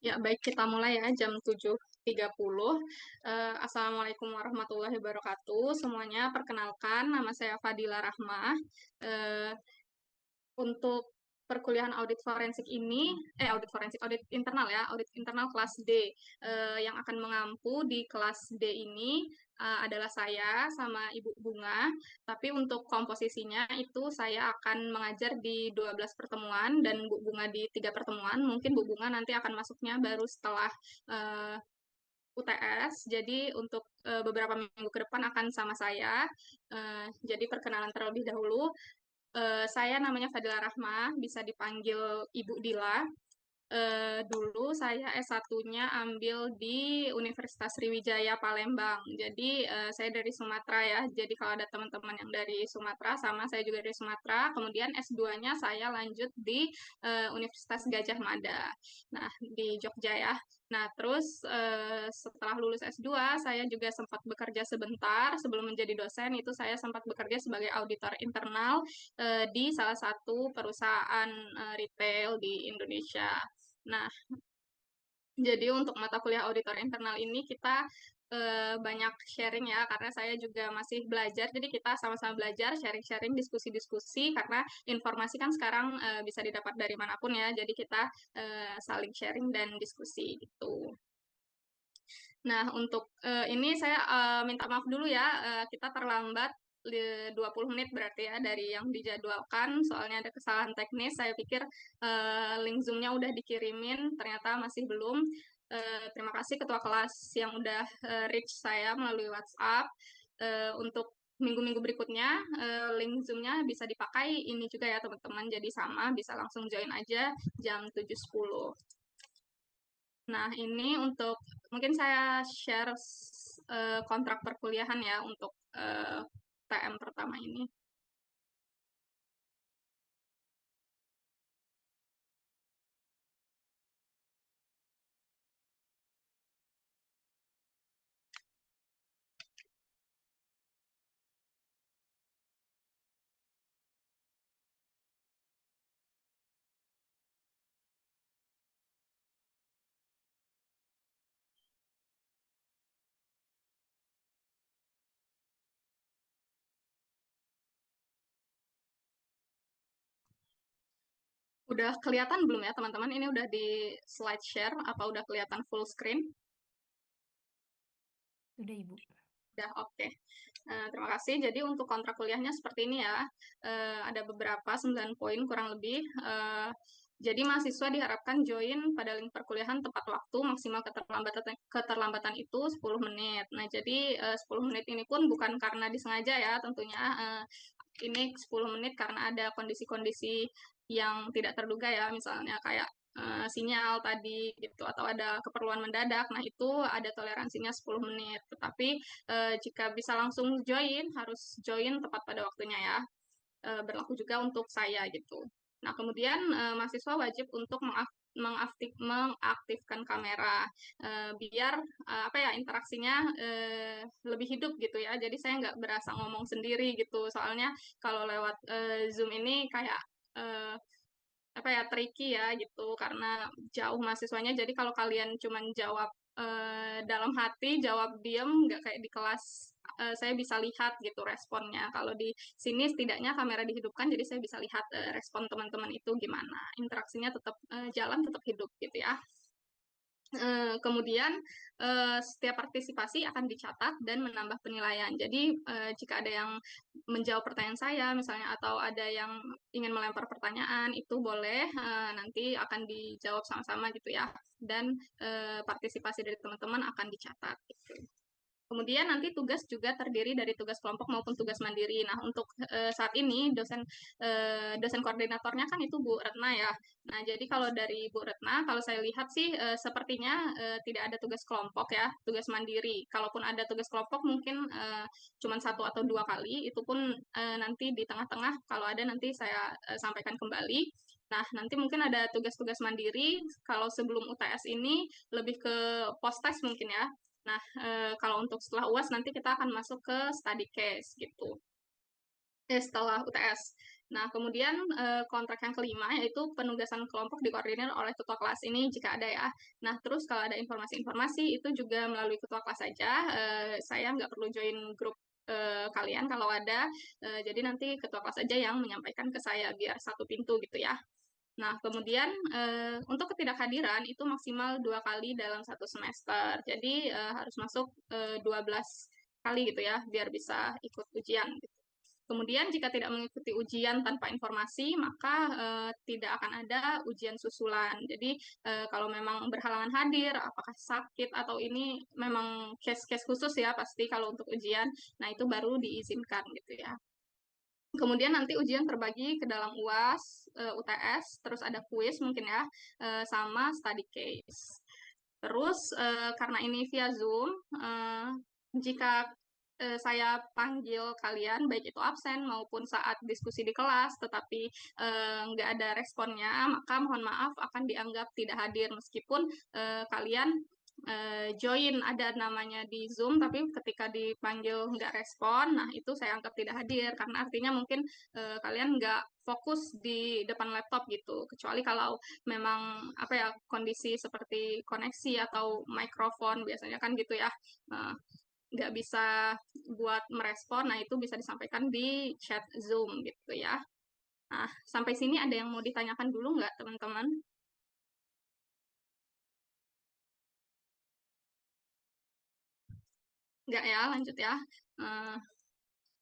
Ya, baik kita mulai ya jam 7.30. Assalamualaikum warahmatullahi wabarakatuh. Semuanya perkenalkan nama saya Fadila Rahmah. Eh, untuk perkuliahan audit forensik ini, audit internal ya, audit internal kelas D. Yang akan mengampu di kelas D ini adalah saya sama Ibu Bunga. Tapi untuk komposisinya itu saya akan mengajar di 12 pertemuan dan Bu Bunga di 3 pertemuan. Mungkin Bu Bunga nanti akan masuknya baru setelah eh, UTS. Jadi untuk beberapa minggu ke depan akan sama saya. Jadi perkenalan terlebih dahulu. Saya namanya Fadila Rahma, bisa dipanggil Ibu Dila. Dulu saya S1-nya ambil di Universitas Sriwijaya Palembang. Jadi saya dari Sumatera ya. Jadi kalau ada teman-teman yang dari Sumatera, sama saya juga dari Sumatera. Kemudian S2-nya saya lanjut di Universitas Gajah Mada. Nah, di Jogja ya. Nah, terus setelah lulus S2, saya juga sempat bekerja sebentar. Sebelum menjadi dosen, itu saya sempat bekerja sebagai auditor internal di salah satu perusahaan retail di Indonesia. Nah, jadi untuk mata kuliah auditor internal ini kita banyak sharing ya, karena saya juga masih belajar. Jadi kita sama-sama belajar, sharing-sharing, diskusi-diskusi, karena informasi kan sekarang bisa didapat dari manapun ya. Jadi kita saling sharing dan diskusi gitu. Nah, untuk ini saya minta maaf dulu ya, kita terlambat 20 menit berarti ya dari yang dijadwalkan, soalnya ada kesalahan teknis. Saya pikir link Zoom-nya udah dikirimin, ternyata masih belum. Terima kasih ketua kelas yang udah reach saya melalui WhatsApp. Untuk minggu-minggu berikutnya, link Zoom-nya bisa dipakai ini juga ya teman-teman, jadi sama, bisa langsung join aja jam 7.10. Nah, ini untuk mungkin saya share kontrak perkuliahan ya untuk TM pertama ini. Udah kelihatan belum ya teman-teman? Ini udah di slide share apa udah kelihatan full screen? Sudah, Ibu. Udah, oke. Terima kasih. Jadi untuk kontrak kuliahnya seperti ini ya. Ada beberapa 9 poin kurang lebih. Jadi mahasiswa diharapkan join pada link perkuliahan tepat waktu, maksimal keterlambatan itu 10 menit. Nah, jadi 10 menit ini pun bukan karena disengaja ya, tentunya ini 10 menit karena ada kondisi-kondisi yang tidak terduga ya, misalnya kayak sinyal tadi gitu atau ada keperluan mendadak. Nah, itu ada toleransinya 10 menit. Tetapi jika bisa langsung join, harus join tepat pada waktunya ya. Berlaku juga untuk saya gitu. Nah, kemudian mahasiswa wajib untuk mengaktifkan kamera biar apa ya interaksinya lebih hidup gitu ya. Jadi saya nggak berasa ngomong sendiri gitu. Soalnya kalau lewat Zoom ini kayak eh, apa ya tricky ya gitu karena jauh mahasiswanya. Jadi kalau kalian cuman jawab dalam hati, jawab diem, nggak kayak di kelas, saya bisa lihat gitu responnya. Kalau di sini setidaknya kamera dihidupkan, jadi saya bisa lihat respon teman-teman itu gimana. Interaksinya tetap jalan, tetap hidup gitu ya. Kemudian setiap partisipasi akan dicatat dan menambah penilaian. Jadi jika ada yang menjawab pertanyaan saya misalnya atau ada yang ingin melempar pertanyaan itu boleh nanti akan dijawab sama-sama gitu ya. Dan partisipasi dari teman-teman akan dicatat gitu. Kemudian nanti tugas juga terdiri dari tugas kelompok maupun tugas mandiri. Nah, untuk saat ini dosen koordinatornya kan itu Bu Retna ya. Nah, jadi kalau dari Bu Retna, kalau saya lihat sih sepertinya tidak ada tugas kelompok ya, tugas mandiri. Kalaupun ada tugas kelompok mungkin cuma satu atau dua kali, itu pun nanti di tengah-tengah kalau ada nanti saya sampaikan kembali. Nah, nanti mungkin ada tugas-tugas mandiri. Kalau sebelum UTS ini lebih ke post-test mungkin ya. Nah, kalau untuk setelah UAS nanti kita akan masuk ke study case gitu. Setelah UTS. Nah, kemudian kontrak yang kelima yaitu penugasan kelompok dikoordinir oleh ketua kelas ini jika ada ya. Nah, terus kalau ada informasi-informasi itu juga melalui ketua kelas saja. Saya nggak perlu join grup kalian kalau ada. Jadi nanti ketua kelas saja yang menyampaikan ke saya biar satu pintu gitu ya. Nah, kemudian untuk ketidakhadiran itu maksimal 2 kali dalam satu semester. Jadi harus masuk 12 kali gitu ya biar bisa ikut ujian. Kemudian jika tidak mengikuti ujian tanpa informasi, maka tidak akan ada ujian susulan. Jadi kalau memang berhalangan hadir, apakah sakit atau ini memang case-case khusus ya pasti kalau untuk ujian, nah itu baru diizinkan gitu ya. Kemudian nanti ujian terbagi ke dalam UAS, UTS, terus ada kuis mungkin ya, sama study case. Terus karena ini via Zoom, jika saya panggil kalian baik itu absen maupun saat diskusi di kelas, tetapi nggak ada responnya, maka mohon maaf akan dianggap tidak hadir meskipun kalian join ada namanya di Zoom, tapi ketika dipanggil nggak respon, nah itu saya anggap tidak hadir karena artinya mungkin kalian nggak fokus di depan laptop gitu. Kecuali kalau memang apa ya kondisi seperti koneksi atau mikrofon biasanya kan gitu ya. Nah, nggak bisa buat merespon, nah itu bisa disampaikan di chat Zoom gitu ya. Nah, sampai sini ada yang mau ditanyakan dulu nggak teman-teman? Nggak ya, lanjut ya. Eh,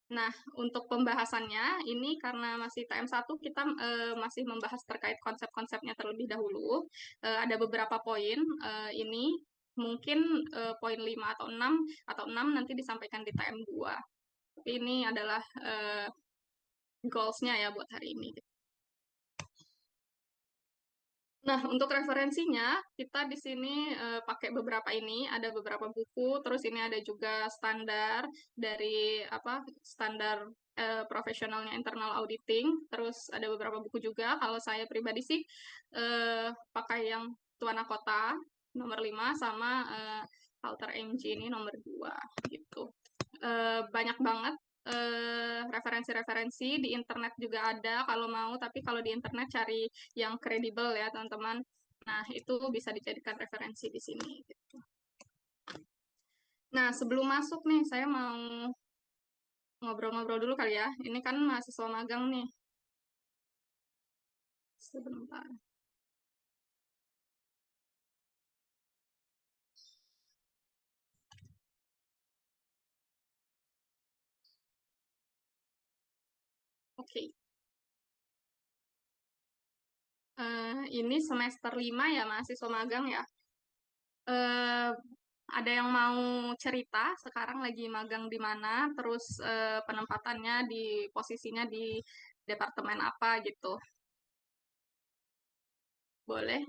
Nah, untuk pembahasannya, ini karena masih TM1, kita masih membahas terkait konsep-konsepnya terlebih dahulu. Ada beberapa poin, ini mungkin poin 5 atau 6 nanti disampaikan di TM2. Tapi ini adalah goals-nya ya buat hari ini. Nah, untuk referensinya, kita di sini pakai beberapa ini, ada beberapa buku, terus ini ada juga standar dari apa standar profesionalnya internal auditing, terus ada beberapa buku juga. Kalau saya pribadi sih pakai yang Tuana Kota nomor 5 sama Halter MG ini nomor 2 gitu. Banyak banget referensi-referensi di internet juga ada kalau mau, tapi kalau di internet cari yang kredibel ya teman-teman. Nah, itu bisa dijadikan referensi di sini. Gitu. Nah, sebelum masuk nih, saya mau ngobrol-ngobrol dulu kali ya. Ini kan mahasiswa magang nih. Sebentar. Oke. Ini semester 5 ya mahasiswa magang ya. Eh, ada yang mau cerita sekarang lagi magang di mana, terus penempatannya di posisinya di departemen apa gitu. Boleh?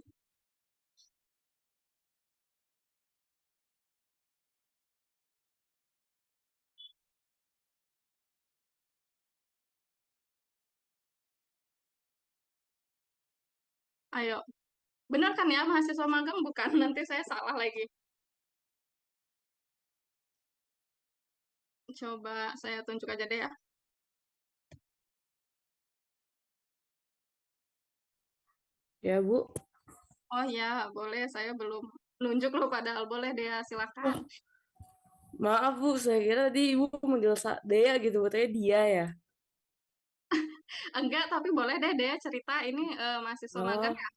Ayo. Benar kan ya mahasiswa magang bukan? Nanti saya salah lagi. Coba saya tunjuk aja deh ya. Ya, Bu. Oh ya, boleh. Saya belum nunjuk loh padahal boleh deh ya, silakan. Oh, maaf, Bu. Saya kira tadi Ibu manggil Dea gitu. Katanya dia ya. Enggak, tapi boleh deh deh cerita ini mahasiswa magang Oh, ya.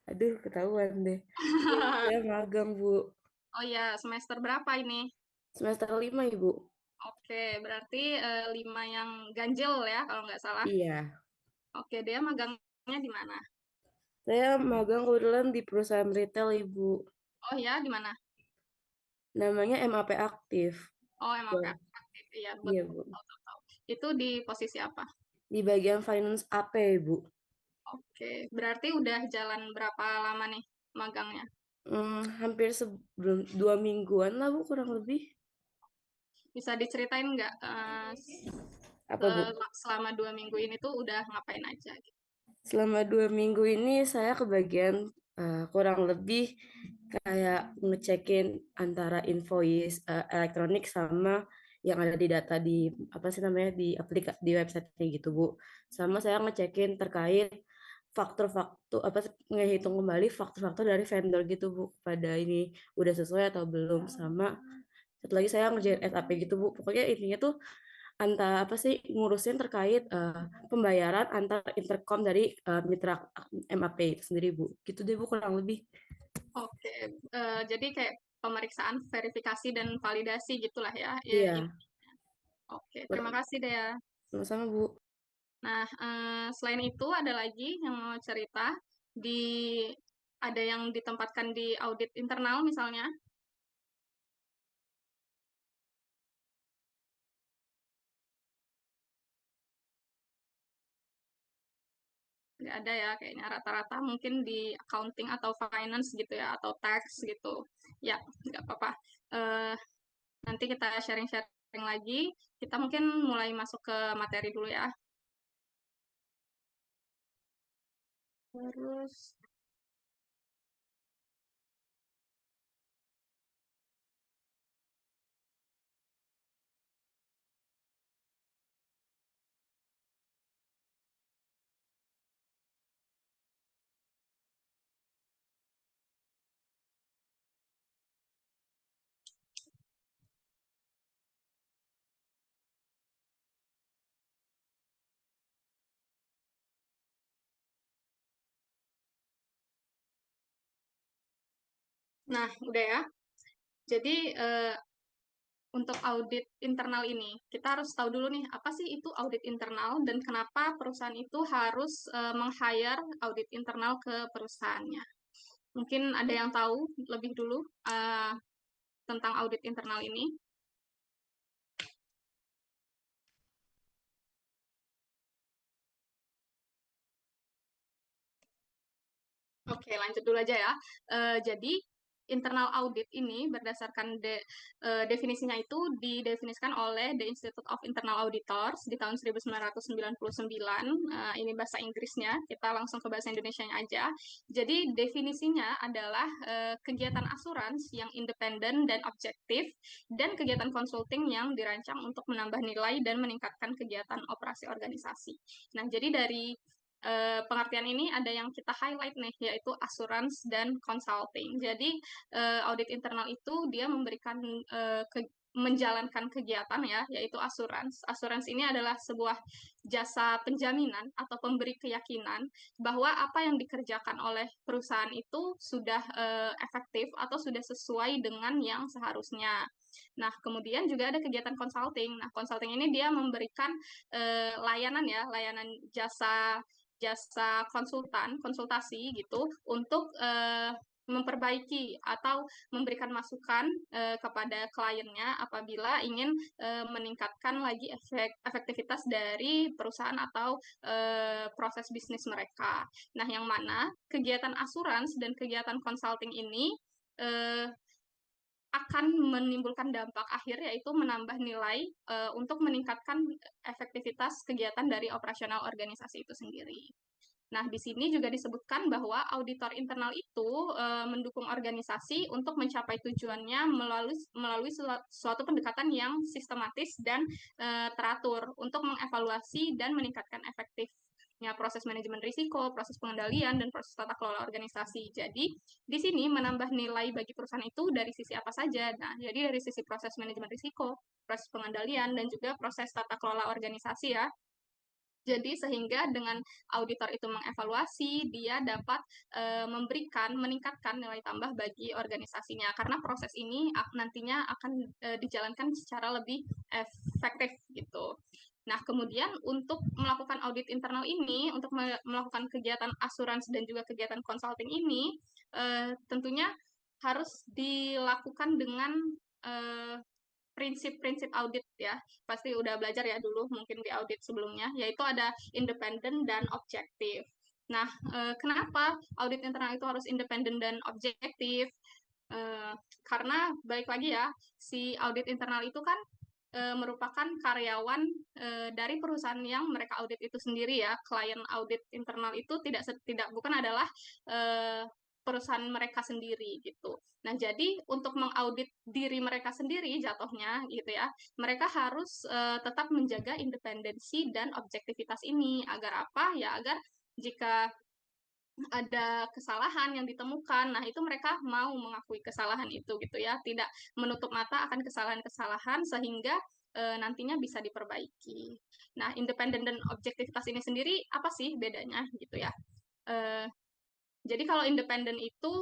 aduh, ketahuan deh. Iya, saya magang, Bu. Oh ya, semester berapa ini? Semester 5, Ibu. Oke, berarti 5 yang ganjil ya kalau nggak salah. Iya. Oke, dia magangnya di mana? Saya magang kebetulan di perusahaan retail, Ibu. Oh ya, di mana? Namanya MAP Aktif. Oh, emang Ya, aktif. Iya, iya, betul. Bu. Tahu. Itu di posisi apa? Di bagian finance AP, Ibu. Oke, berarti udah jalan berapa lama nih magangnya? Hampir sebelum 2 mingguan lah, Bu, kurang lebih. Bisa diceritain nggak Apa, Bu? selama 2 minggu ini tuh udah ngapain aja gitu? Selama 2 minggu ini saya kebagian kurang lebih kayak ngecekin antara invoice elektronik sama yang ada di data di apa sih namanya di di websitenya gitu Bu. Sama saya ngecekin terkait faktor-faktor apa sih, ngehitung kembali faktor-faktor dari vendor gitu Bu pada ini udah sesuai atau belum, sama satu lagi saya ngerjain SAP gitu Bu. Pokoknya intinya tuh antara apa sih ngurusin terkait pembayaran antar intercom dari mitra MAP itu sendiri Bu. Gitu deh Bu kurang lebih. Oke, jadi kayak pemeriksaan, verifikasi, dan validasi gitulah ya. Iya, Oke, terima kasih Dea. sama-sama Bu. Nah, selain itu ada lagi yang mau cerita di ada yang ditempatkan di audit internal misalnya. Nggak ada ya kayaknya rata-rata mungkin di accounting atau finance gitu ya atau tax gitu ya nggak apa-apa. Eh, Nanti kita sharing-sharing lagi, kita mungkin mulai masuk ke materi dulu ya. Terus nah udah ya, jadi untuk audit internal ini kita harus tahu dulu nih apa sih itu audit internal dan kenapa perusahaan itu harus meng-hire audit internal ke perusahaannya. Mungkin ada yang tahu lebih dulu eh, tentang audit internal ini. Oke, lanjut dulu aja ya. Jadi, internal audit ini berdasarkan definisinya itu didefinisikan oleh The Institute of Internal Auditors di tahun 1999. Ini bahasa Inggrisnya, kita langsung ke bahasa Indonesianya aja. Jadi, definisinya adalah kegiatan asurans yang independen dan objektif, dan kegiatan konsulting yang dirancang untuk menambah nilai dan meningkatkan kegiatan operasi organisasi. Nah, jadi dari pengertian ini ada yang kita highlight nih, yaitu assurance dan consulting. Jadi audit internal itu dia memberikan menjalankan kegiatan ya, yaitu asuransi. Asuransi ini adalah sebuah jasa penjaminan atau pemberi keyakinan bahwa apa yang dikerjakan oleh perusahaan itu sudah efektif atau sudah sesuai dengan yang seharusnya. Nah, kemudian juga ada kegiatan consulting. Nah, consulting ini dia memberikan layanan ya, layanan jasa jasa konsultasi gitu untuk memperbaiki atau memberikan masukan kepada kliennya apabila ingin meningkatkan lagi efektivitas dari perusahaan atau proses bisnis mereka. Nah, yang mana kegiatan asuransi dan kegiatan consulting ini eh, akan menimbulkan dampak akhir yaitu menambah nilai untuk meningkatkan efektivitas kegiatan dari operasional organisasi itu sendiri. Nah, di sini juga disebutkan bahwa auditor internal itu mendukung organisasi untuk mencapai tujuannya melalui suatu pendekatan yang sistematis dan teratur untuk mengevaluasi dan meningkatkan efektifnya proses manajemen risiko, proses pengendalian, dan proses tata kelola organisasi. Jadi, di sini menambah nilai bagi perusahaan itu dari sisi apa saja. Nah, jadi dari sisi proses manajemen risiko, proses pengendalian, dan juga proses tata kelola organisasi ya. Jadi sehingga dengan auditor itu mengevaluasi, dia dapat meningkatkan nilai tambah bagi organisasinya karena proses ini nantinya akan dijalankan secara lebih efektif gitu. Nah, kemudian untuk melakukan audit internal ini, untuk melakukan kegiatan asuransi dan juga kegiatan consulting ini, tentunya harus dilakukan dengan eh, prinsip-prinsip audit ya. Pasti udah belajar ya dulu mungkin di audit sebelumnya, yaitu ada independen dan objektif. Nah, kenapa audit internal itu harus independen dan objektif? Eh, karena baik lagi ya, si audit internal itu kan merupakan karyawan dari perusahaan yang mereka audit itu sendiri ya. Klien audit internal itu tidak bukan adalah eh, perusahaan mereka sendiri gitu. Nah, jadi untuk mengaudit diri mereka sendiri jatuhnya gitu ya, mereka harus tetap menjaga independensi dan objektivitas ini agar apa? Ya agar jika ada kesalahan yang ditemukan, nah itu mereka mau mengakui kesalahan itu gitu ya, tidak menutup mata akan kesalahan-kesalahan sehingga nantinya bisa diperbaiki. Nah, independen dan objektivitas ini sendiri apa sih bedanya gitu ya? Eh, jadi kalau independen itu,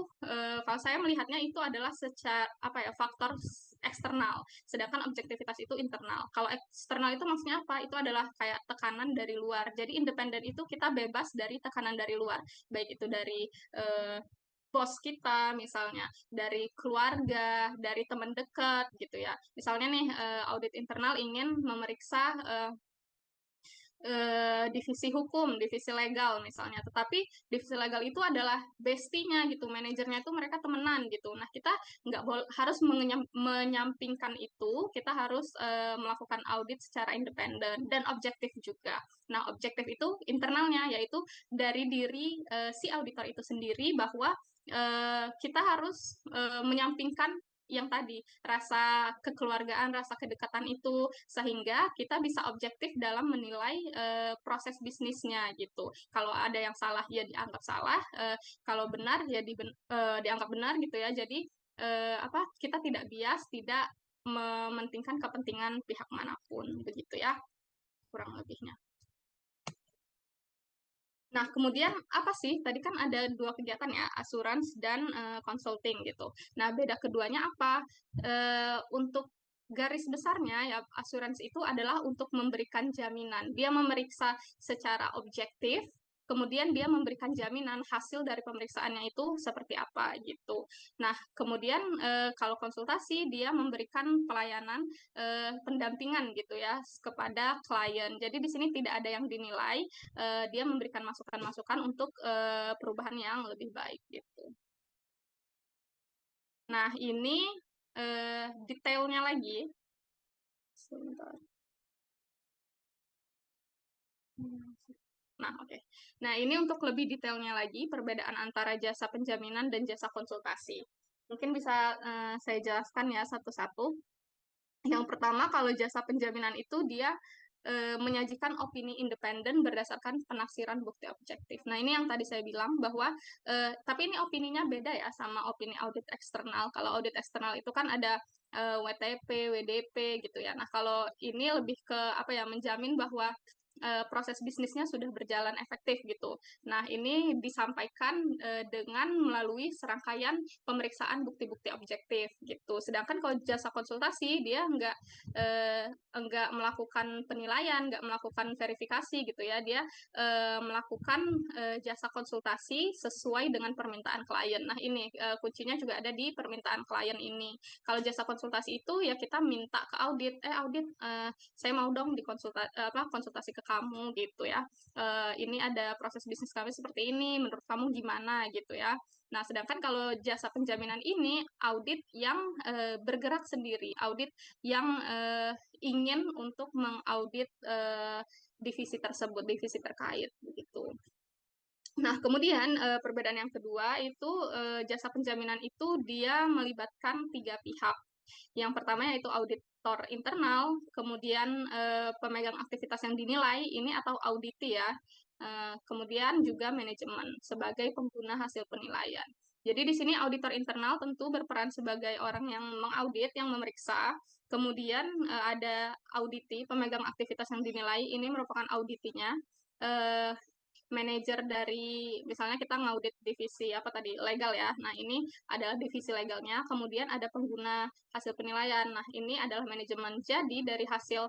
kalau saya melihatnya itu adalah secara apa ya faktor eksternal, sedangkan objektivitas itu internal. Kalau eksternal itu maksudnya apa? Itu adalah kayak tekanan dari luar. Jadi independen itu kita bebas dari tekanan dari luar, baik itu dari eh, bos kita, misalnya dari keluarga, dari teman dekat gitu ya. Misalnya nih audit internal ingin memeriksa divisi hukum, divisi legal misalnya. Tetapi divisi legal itu adalah bestinya gitu, manajernya itu mereka temenan gitu. Nah, kita nggak harus menyampingkan itu, kita harus melakukan audit secara independen dan objektif juga. Nah, objektif itu internalnya, yaitu dari diri si auditor itu sendiri bahwa kita harus menyampingkan yang tadi rasa kekeluargaan, rasa kedekatan itu sehingga kita bisa objektif dalam menilai proses bisnisnya gitu. Kalau ada yang salah ya dianggap salah, kalau benar ya dianggap benar gitu ya. Jadi apa kita tidak bias, tidak mementingkan kepentingan pihak manapun begitu ya kurang lebihnya. Nah, kemudian apa sih? Tadi kan ada dua kegiatan ya, asuransi dan consulting gitu. Nah, beda keduanya apa? Untuk garis besarnya ya, asuransi itu adalah untuk memberikan jaminan. Dia memeriksa secara objektif, kemudian dia memberikan jaminan hasil dari pemeriksaannya itu seperti apa gitu. Nah, kemudian kalau konsultasi dia memberikan pelayanan pendampingan gitu ya kepada klien. Jadi di sini tidak ada yang dinilai, dia memberikan masukan-masukan untuk perubahan yang lebih baik gitu. Nah, ini detailnya lagi. Sebentar. Nah, oke. Okay. Nah, ini untuk lebih detailnya lagi perbedaan antara jasa penjaminan dan jasa konsultasi. Mungkin bisa saya jelaskan ya satu-satu. Yang pertama, kalau jasa penjaminan itu dia menyajikan opini independen berdasarkan penafsiran bukti objektif. Nah, ini yang tadi saya bilang bahwa, tapi ini opininya beda ya sama opini audit eksternal. Kalau audit eksternal itu kan ada WTP, WDP gitu ya. Nah, kalau ini lebih ke apa ya, menjamin bahwa proses bisnisnya sudah berjalan efektif gitu. Nah, ini disampaikan dengan melalui serangkaian pemeriksaan bukti-bukti objektif gitu. Sedangkan kalau jasa konsultasi dia nggak melakukan penilaian, nggak melakukan verifikasi gitu ya. Dia melakukan jasa konsultasi sesuai dengan permintaan klien. Nah, ini kuncinya juga ada di permintaan klien ini. Kalau jasa konsultasi itu ya kita minta ke audit, audit saya mau dong konsultasi ke kamu gitu ya. Ini ada proses bisnis kami seperti ini, menurut kamu gimana gitu ya. Nah, sedangkan kalau jasa penjaminan ini audit yang bergerak sendiri, audit yang ingin untuk mengaudit divisi tersebut, divisi terkait begitu. Nah, kemudian perbedaan yang kedua itu jasa penjaminan itu dia melibatkan tiga pihak. Yang pertama yaitu auditor internal, kemudian pemegang aktivitas yang dinilai ini atau auditi ya, kemudian juga manajemen sebagai pengguna hasil penilaian. Jadi di sini auditor internal tentu berperan sebagai orang yang mengaudit, yang memeriksa. Kemudian ada auditi, pemegang aktivitas yang dinilai, ini merupakan auditinya. Eh, Manajer dari misalnya kita ngaudit divisi apa tadi legal ya. Nah, ini adalah divisi legalnya, kemudian ada pengguna hasil penilaian. Nah, ini adalah manajemen. Jadi dari hasil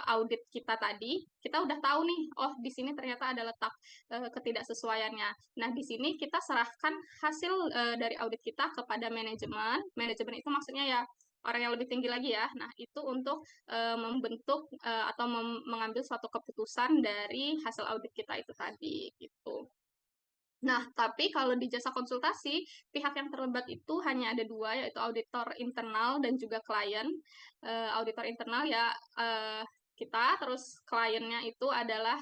audit kita tadi, kita udah tahu nih, oh di sini ternyata ada letak ketidaksesuaiannya. Nah, di sini kita serahkan hasil dari audit kita kepada manajemen. Manajemen itu maksudnya ya orang yang lebih tinggi lagi ya. Nah, itu untuk membentuk atau mengambil suatu keputusan dari hasil audit kita itu tadi gitu. Nah, tapi kalau di jasa konsultasi, pihak yang terlibat itu hanya ada dua, yaitu auditor internal dan juga klien. Auditor internal ya kita, terus kliennya itu adalah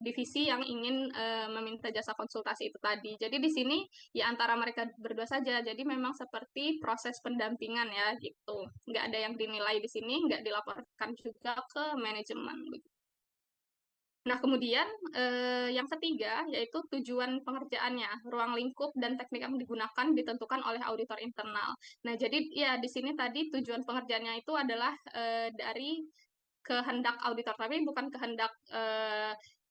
divisi yang ingin meminta jasa konsultasi itu tadi. Jadi di sini ya antara mereka berdua saja. Jadi memang seperti proses pendampingan ya gitu. Nggak ada yang dinilai di sini, nggak dilaporkan juga ke manajemen. Nah, kemudian yang ketiga yaitu tujuan pengerjaannya, ruang lingkup dan teknik yang digunakan ditentukan oleh auditor internal. Nah, jadi ya di sini tadi tujuan pengerjaannya itu adalah dari kehendak auditor, tapi bukan kehendak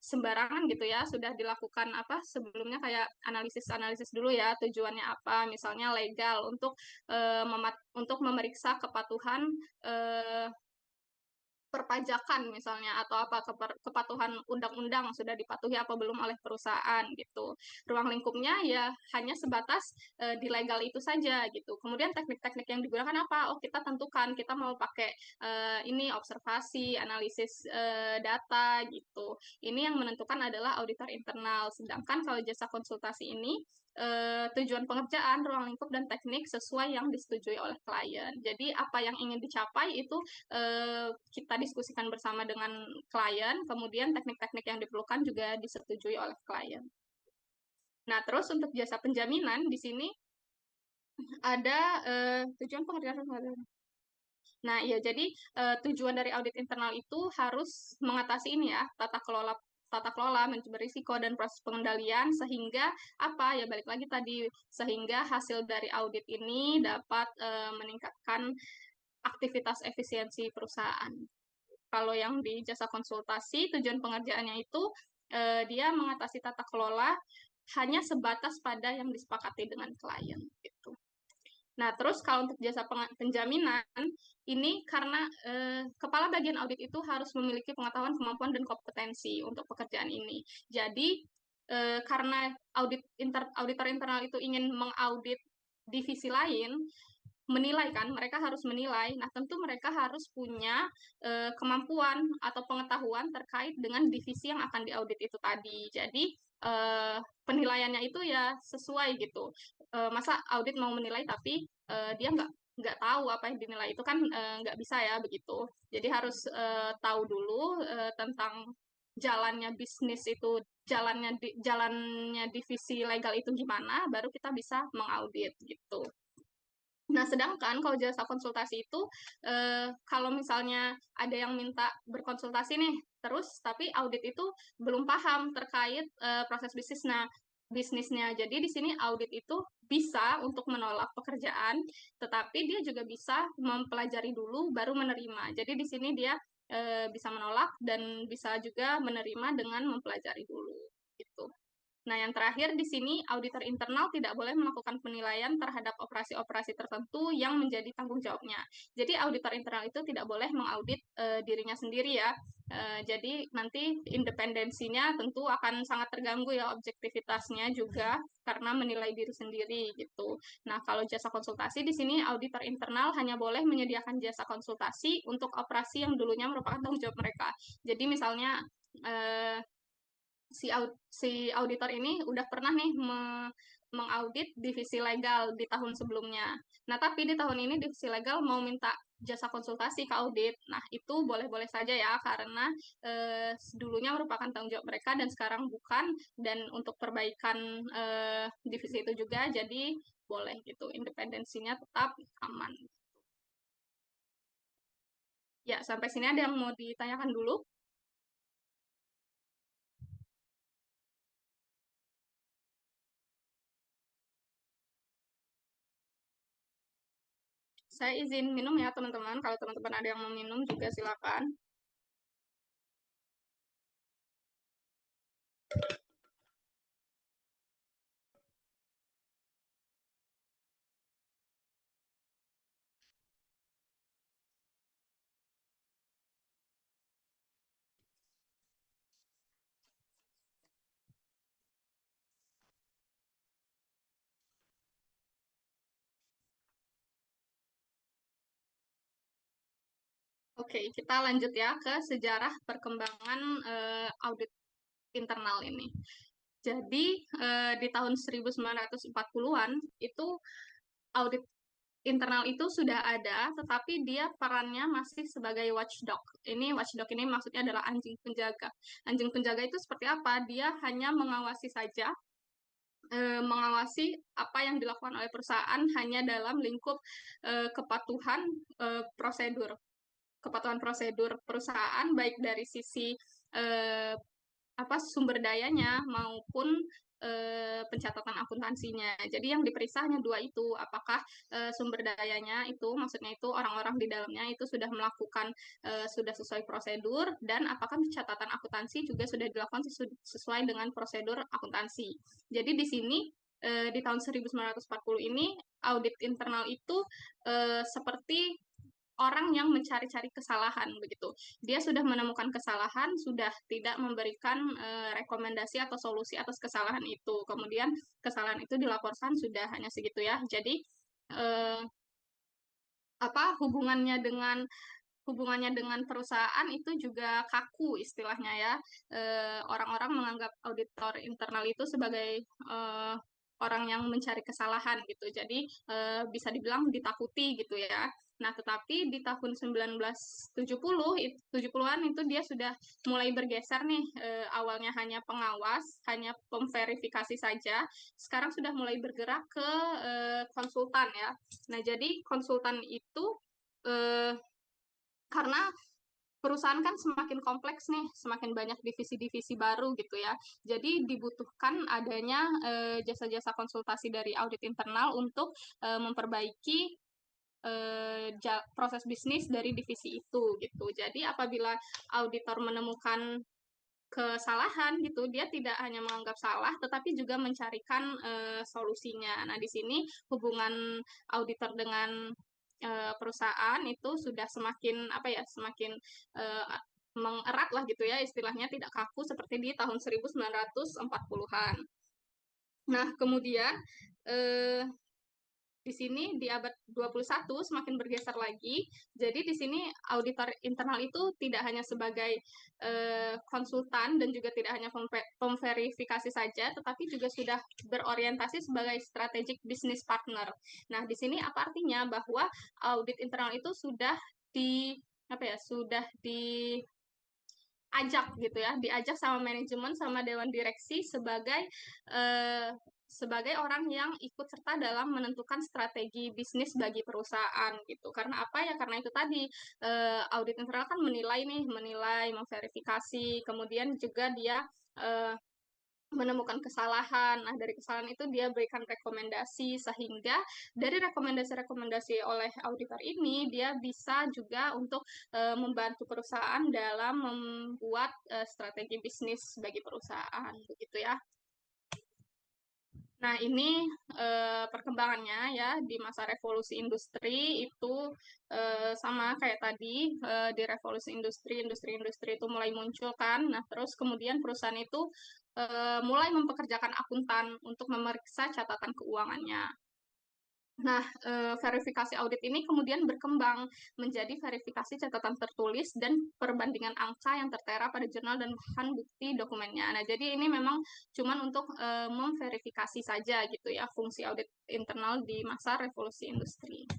sembarangan gitu ya. Sudah dilakukan apa sebelumnya kayak analisis-analisis dulu ya, tujuannya apa, misalnya legal untuk untuk memeriksa kepatuhan eh, perpajakan misalnya atau apa kepatuhan undang-undang sudah dipatuhi apa belum oleh perusahaan gitu. Ruang lingkupnya ya hanya sebatas di legal itu saja gitu. Kemudian teknik-teknik yang digunakan apa? Oh, kita tentukan kita mau pakai ini observasi, analisis data gitu. Ini yang menentukan adalah auditor internal. Sedangkan kalau jasa konsultasi ini tujuan pengerjaan, ruang lingkup dan teknik sesuai yang disetujui oleh klien. Jadi apa yang ingin dicapai itu kita diskusikan bersama dengan klien, kemudian teknik-teknik yang diperlukan juga disetujui oleh klien. Nah, terus untuk jasa penjaminan di sini ada tujuan pengerjaan. Nah, ya jadi tujuan dari audit internal itu harus mengatasi ini ya, tata kelola manajemen risiko dan proses pengendalian sehingga apa ya balik lagi tadi sehingga hasil dari audit ini dapat meningkatkan aktivitas efisiensi perusahaan. Kalau yang di jasa konsultasi, tujuan pengerjaannya itu dia mengatasi tata kelola hanya sebatas pada yang disepakati dengan klien. Gitu. Nah, terus kalau untuk jasa penjaminan, ini karena kepala bagian audit itu harus memiliki pengetahuan, kemampuan, dan kompetensi untuk pekerjaan ini. Jadi, karena auditor internal itu ingin mengaudit divisi lain, menilai kan, mereka harus menilai. Nah, tentu mereka harus punya kemampuan atau pengetahuan terkait dengan divisi yang akan diaudit itu tadi. Jadi, penilaiannya itu ya sesuai gitu. Masa audit mau menilai tapi dia nggak tahu apa yang dinilai itu kan nggak bisa ya begitu. Jadi harus tahu dulu tentang jalannya bisnis itu, jalannya divisi legal itu gimana, baru kita bisa mengaudit gitu. Nah, sedangkan kalau jasa konsultasi itu, kalau misalnya ada yang minta berkonsultasi nih, terus tapi audit itu belum paham terkait proses bisnis. Nah, bisnisnya. Jadi di sini audit itu bisa untuk menolak pekerjaan, tetapi dia juga bisa mempelajari dulu baru menerima. Jadi di sini dia bisa menolak dan bisa juga menerima dengan mempelajari dulu. Gitu. Nah, yang terakhir di sini, auditor internal tidak boleh melakukan penilaian terhadap operasi-operasi tertentu yang menjadi tanggung jawabnya. Jadi, auditor internal itu tidak boleh mengaudit dirinya sendiri ya. Jadi, nanti independensinya tentu akan sangat terganggu ya, objektivitasnya juga karena menilai diri sendiri gitu. Nah, kalau jasa konsultasi di sini, auditor internal hanya boleh menyediakan jasa konsultasi untuk operasi yang dulunya merupakan tanggung jawab mereka. Jadi, misalnya si auditor ini udah pernah nih mengaudit divisi legal di tahun sebelumnya. Nah, tapi di tahun ini divisi legal mau minta jasa konsultasi ke audit. Nah, itu boleh-boleh saja ya, karena dulunya merupakan tanggung jawab mereka dan sekarang bukan. Dan untuk perbaikan divisi itu juga, jadi boleh gitu, independensinya tetap aman. Ya, sampai sini ada yang mau ditanyakan dulu? Saya izin minum ya teman-teman. Kalau teman-teman ada yang mau minum juga silakan. Oke, kita lanjut ya ke sejarah perkembangan audit internal ini. Jadi di tahun 1940-an itu audit internal itu sudah ada, tetapi dia perannya masih sebagai watchdog. Ini watchdog ini maksudnya adalah anjing penjaga. Anjing penjaga itu seperti apa? Dia hanya mengawasi saja, mengawasi apa yang dilakukan oleh perusahaan hanya dalam lingkup kepatuhan prosedur. Kepatuhan prosedur perusahaan baik dari sisi eh, apa sumber dayanya maupun pencatatan akuntansinya. Jadi yang diperiksa hanya dua itu, apakah sumber dayanya itu, maksudnya itu orang-orang di dalamnya itu sudah melakukan sudah sesuai prosedur dan apakah pencatatan akuntansi juga sudah dilakukan sesuai dengan prosedur akuntansi. Jadi di sini di tahun 1940 ini audit internal itu seperti orang yang mencari-cari kesalahan begitu. Dia sudah menemukan kesalahan, sudah tidak memberikan rekomendasi atau solusi atas kesalahan itu. Kemudian kesalahan itu dilaporkan sudah hanya segitu ya. Jadi eh, apa hubungannya dengan perusahaan itu juga kaku istilahnya ya. Orang-orang menganggap auditor internal itu sebagai eh, orang yang mencari kesalahan gitu. Jadi bisa dibilang ditakuti gitu ya. Nah, tetapi di tahun 1970 70-an itu dia sudah mulai bergeser nih. Awalnya hanya pengawas, hanya pemverifikasi saja. Sekarang sudah mulai bergerak ke konsultan ya. Nah, jadi konsultan itu eh, karena perusahaan kan semakin kompleks nih, semakin banyak divisi-divisi baru gitu ya. Jadi dibutuhkan adanya jasa-jasa konsultasi dari audit internal untuk memperbaiki proses bisnis dari divisi itu gitu. Jadi apabila auditor menemukan kesalahan gitu, dia tidak hanya menganggap salah, tetapi juga mencarikan solusinya. Nah, di sini hubungan auditor dengan perusahaan itu sudah semakin apa ya, semakin uh, mengerat lah gitu ya, istilahnya tidak kaku seperti di tahun 1940-an. Nah, kemudian eh, di sini di abad 21 semakin bergeser lagi. Jadi di sini auditor internal itu tidak hanya sebagai konsultan dan juga tidak hanya pemverifikasi saja, tetapi juga sudah berorientasi sebagai strategic business partner. Nah, di sini apa artinya bahwa audit internal itu sudah di apa ya, sudah diajak gitu ya, diajak sama manajemen sama dewan direksi sebagai orang yang ikut serta dalam menentukan strategi bisnis bagi perusahaan gitu. Karena apa ya? Karena itu tadi audit internal kan menilai, memverifikasi, kemudian juga dia eh, menemukan kesalahan. Nah, dari kesalahan itu dia berikan rekomendasi sehingga dari rekomendasi-rekomendasi oleh auditor ini dia bisa juga untuk membantu perusahaan dalam membuat strategi bisnis bagi perusahaan begitu ya. Nah, ini perkembangannya ya di masa revolusi industri itu sama kayak tadi di revolusi industri itu mulai muncul kan. Nah, terus kemudian perusahaan itu mulai mempekerjakan akuntan untuk memeriksa catatan keuangannya. Nah, verifikasi audit ini kemudian berkembang menjadi verifikasi catatan tertulis dan perbandingan angka yang tertera pada jurnal dan bahan bukti dokumennya. Nah, jadi ini memang cuman untuk memverifikasi saja gitu ya fungsi audit internal di masa revolusi industri.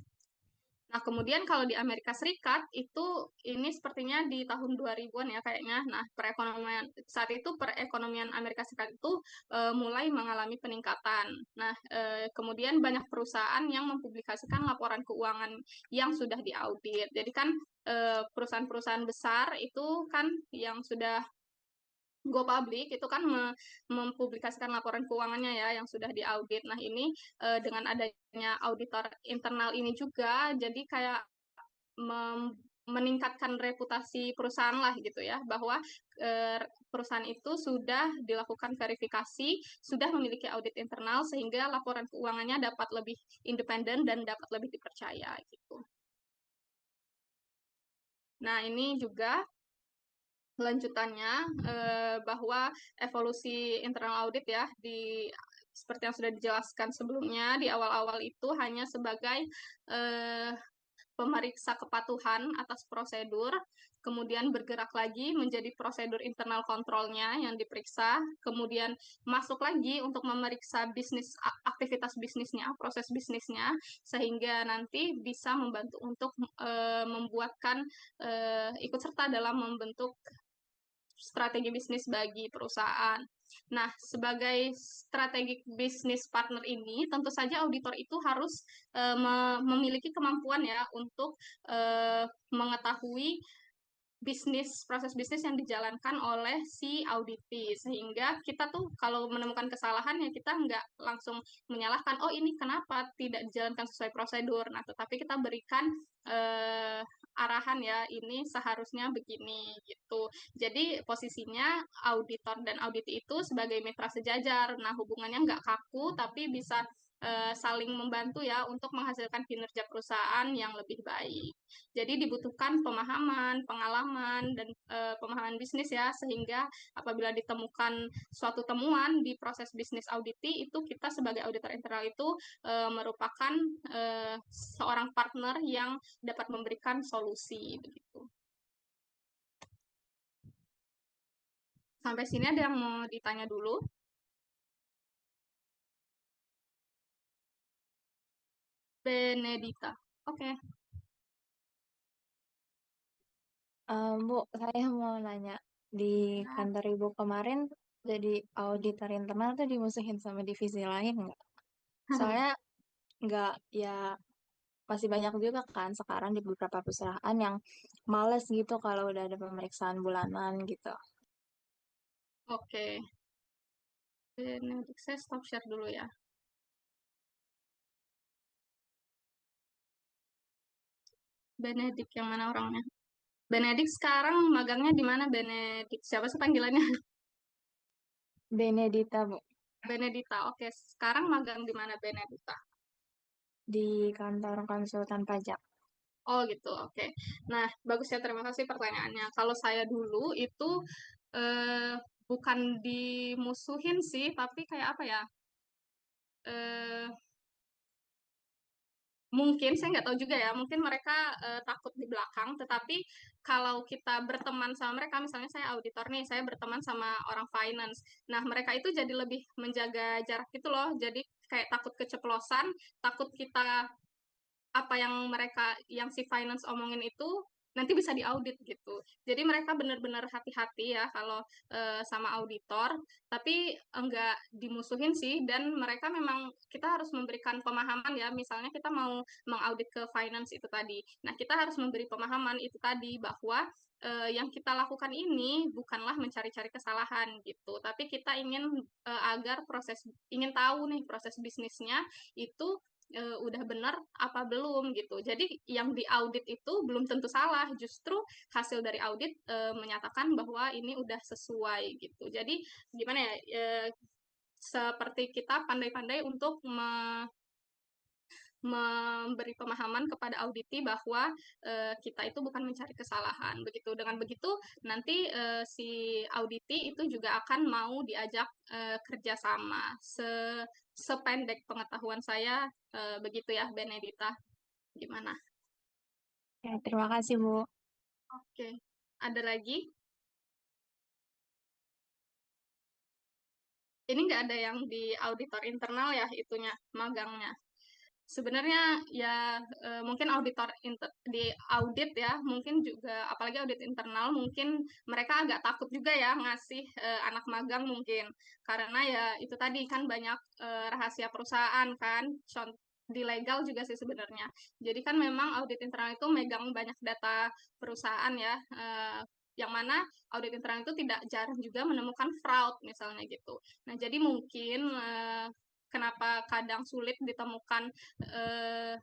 Nah, kemudian kalau di Amerika Serikat itu ini sepertinya di tahun 2000-an ya kayaknya. Nah, perekonomian saat itu perekonomian Amerika Serikat itu mulai mengalami peningkatan. Nah, kemudian banyak perusahaan yang mempublikasikan laporan keuangan yang sudah diaudit. Jadi kan perusahaan-perusahaan besar itu kan yang sudah go public itu kan mempublikasikan laporan keuangannya ya yang sudah diaudit. Nah, ini dengan adanya auditor internal ini juga jadi kayak meningkatkan reputasi perusahaan lah gitu ya bahwa perusahaan itu sudah dilakukan verifikasi, sudah memiliki audit internal sehingga laporan keuangannya dapat lebih independen dan dapat lebih dipercaya gitu. Nah, ini juga lanjutannya bahwa evolusi internal audit ya seperti yang sudah dijelaskan sebelumnya di awal-awal itu hanya sebagai eh, pemeriksa kepatuhan atas prosedur, kemudian bergerak lagi menjadi prosedur internal kontrolnya yang diperiksa, kemudian masuk lagi untuk memeriksa aktivitas bisnisnya, proses bisnisnya, sehingga nanti bisa membantu untuk membuatkan ikut serta dalam membentuk strategi bisnis bagi perusahaan. Nah, sebagai strategi bisnis partner ini, tentu saja auditor itu harus memiliki kemampuan ya untuk mengetahui proses bisnis yang dijalankan oleh si auditi, sehingga kita tuh kalau menemukan kesalahan ya kita nggak langsung menyalahkan, oh ini kenapa tidak dijalankan sesuai prosedur. Nah, tetapi kita berikan arahan ya, ini seharusnya begini gitu. Jadi posisinya auditor dan auditi itu sebagai mitra sejajar. Nah, hubungannya nggak kaku tapi bisa saling membantu ya untuk menghasilkan kinerja perusahaan yang lebih baik. Jadi dibutuhkan pemahaman, pengalaman, dan pemahaman bisnis ya, sehingga apabila ditemukan suatu temuan di proses bisnis auditi, itu kita sebagai auditor internal itu merupakan seorang partner yang dapat memberikan solusi begitu. Sampai sini ada yang mau ditanya dulu? Benedita. Oke. Okay. Bu, saya mau nanya, di kantor Ibu kemarin jadi auditor internal tuh dimusuhin sama divisi lain nggak? Soalnya nggak, ya masih banyak juga kan sekarang di beberapa perusahaan yang males gitu kalau udah ada pemeriksaan bulanan gitu. Oke. Benedict, saya stop share dulu ya. Benedict yang mana orangnya? Benedict sekarang magangnya di mana, Benedict? Siapa sih panggilannya? Benedita, Bu, Benedita. Oke, sekarang magang di mana Benedita? di kantor konsultan pajak. Oh gitu, oke. Nah, bagus ya, terima kasih pertanyaannya. Kalau saya dulu itu eh, bukan dimusuhin sih, tapi kayak apa ya? Eh, Mungkin saya nggak tahu juga ya, mungkin mereka takut di belakang, tetapi kalau kita berteman sama mereka, misalnya saya auditor nih, saya berteman sama orang finance, nah mereka itu jadi lebih menjaga jarak gitu loh, jadi kayak takut keceplosan, takut kita apa yang si finance omongin itu nanti bisa diaudit gitu. Jadi mereka benar-benar hati-hati ya kalau sama auditor, tapi enggak dimusuhin sih, dan mereka memang kita harus memberikan pemahaman ya. Misalnya kita mau mengaudit ke finance itu tadi. Nah, kita harus memberi pemahaman itu tadi bahwa yang kita lakukan ini bukanlah mencari-cari kesalahan gitu, tapi kita ingin ingin tahu nih proses bisnisnya itu udah benar apa belum gitu. Jadi yang diaudit itu belum tentu salah, justru hasil dari audit menyatakan bahwa ini udah sesuai gitu. Jadi gimana ya? Seperti kita pandai-pandai untuk memberi pemahaman kepada auditi bahwa kita itu bukan mencari kesalahan. Begitu, dengan begitu nanti si auditi itu juga akan mau diajak kerjasama. Sependek pengetahuan saya begitu ya, Benedita. Gimana? Ya, terima kasih, Bu. Oke, ada lagi? Ini nggak ada yang di auditor internal ya, itunya magangnya. Sebenarnya ya mungkin di audit ya, mungkin juga apalagi audit internal mungkin mereka agak takut juga ya ngasih anak magang mungkin, karena ya itu tadi kan banyak rahasia perusahaan kan, di legal juga sih sebenarnya. Jadi kan memang audit internal itu megang banyak data perusahaan ya, yang mana audit internal itu tidak jarang juga menemukan fraud misalnya gitu. Nah, jadi mungkin kenapa kadang sulit ditemukan eh,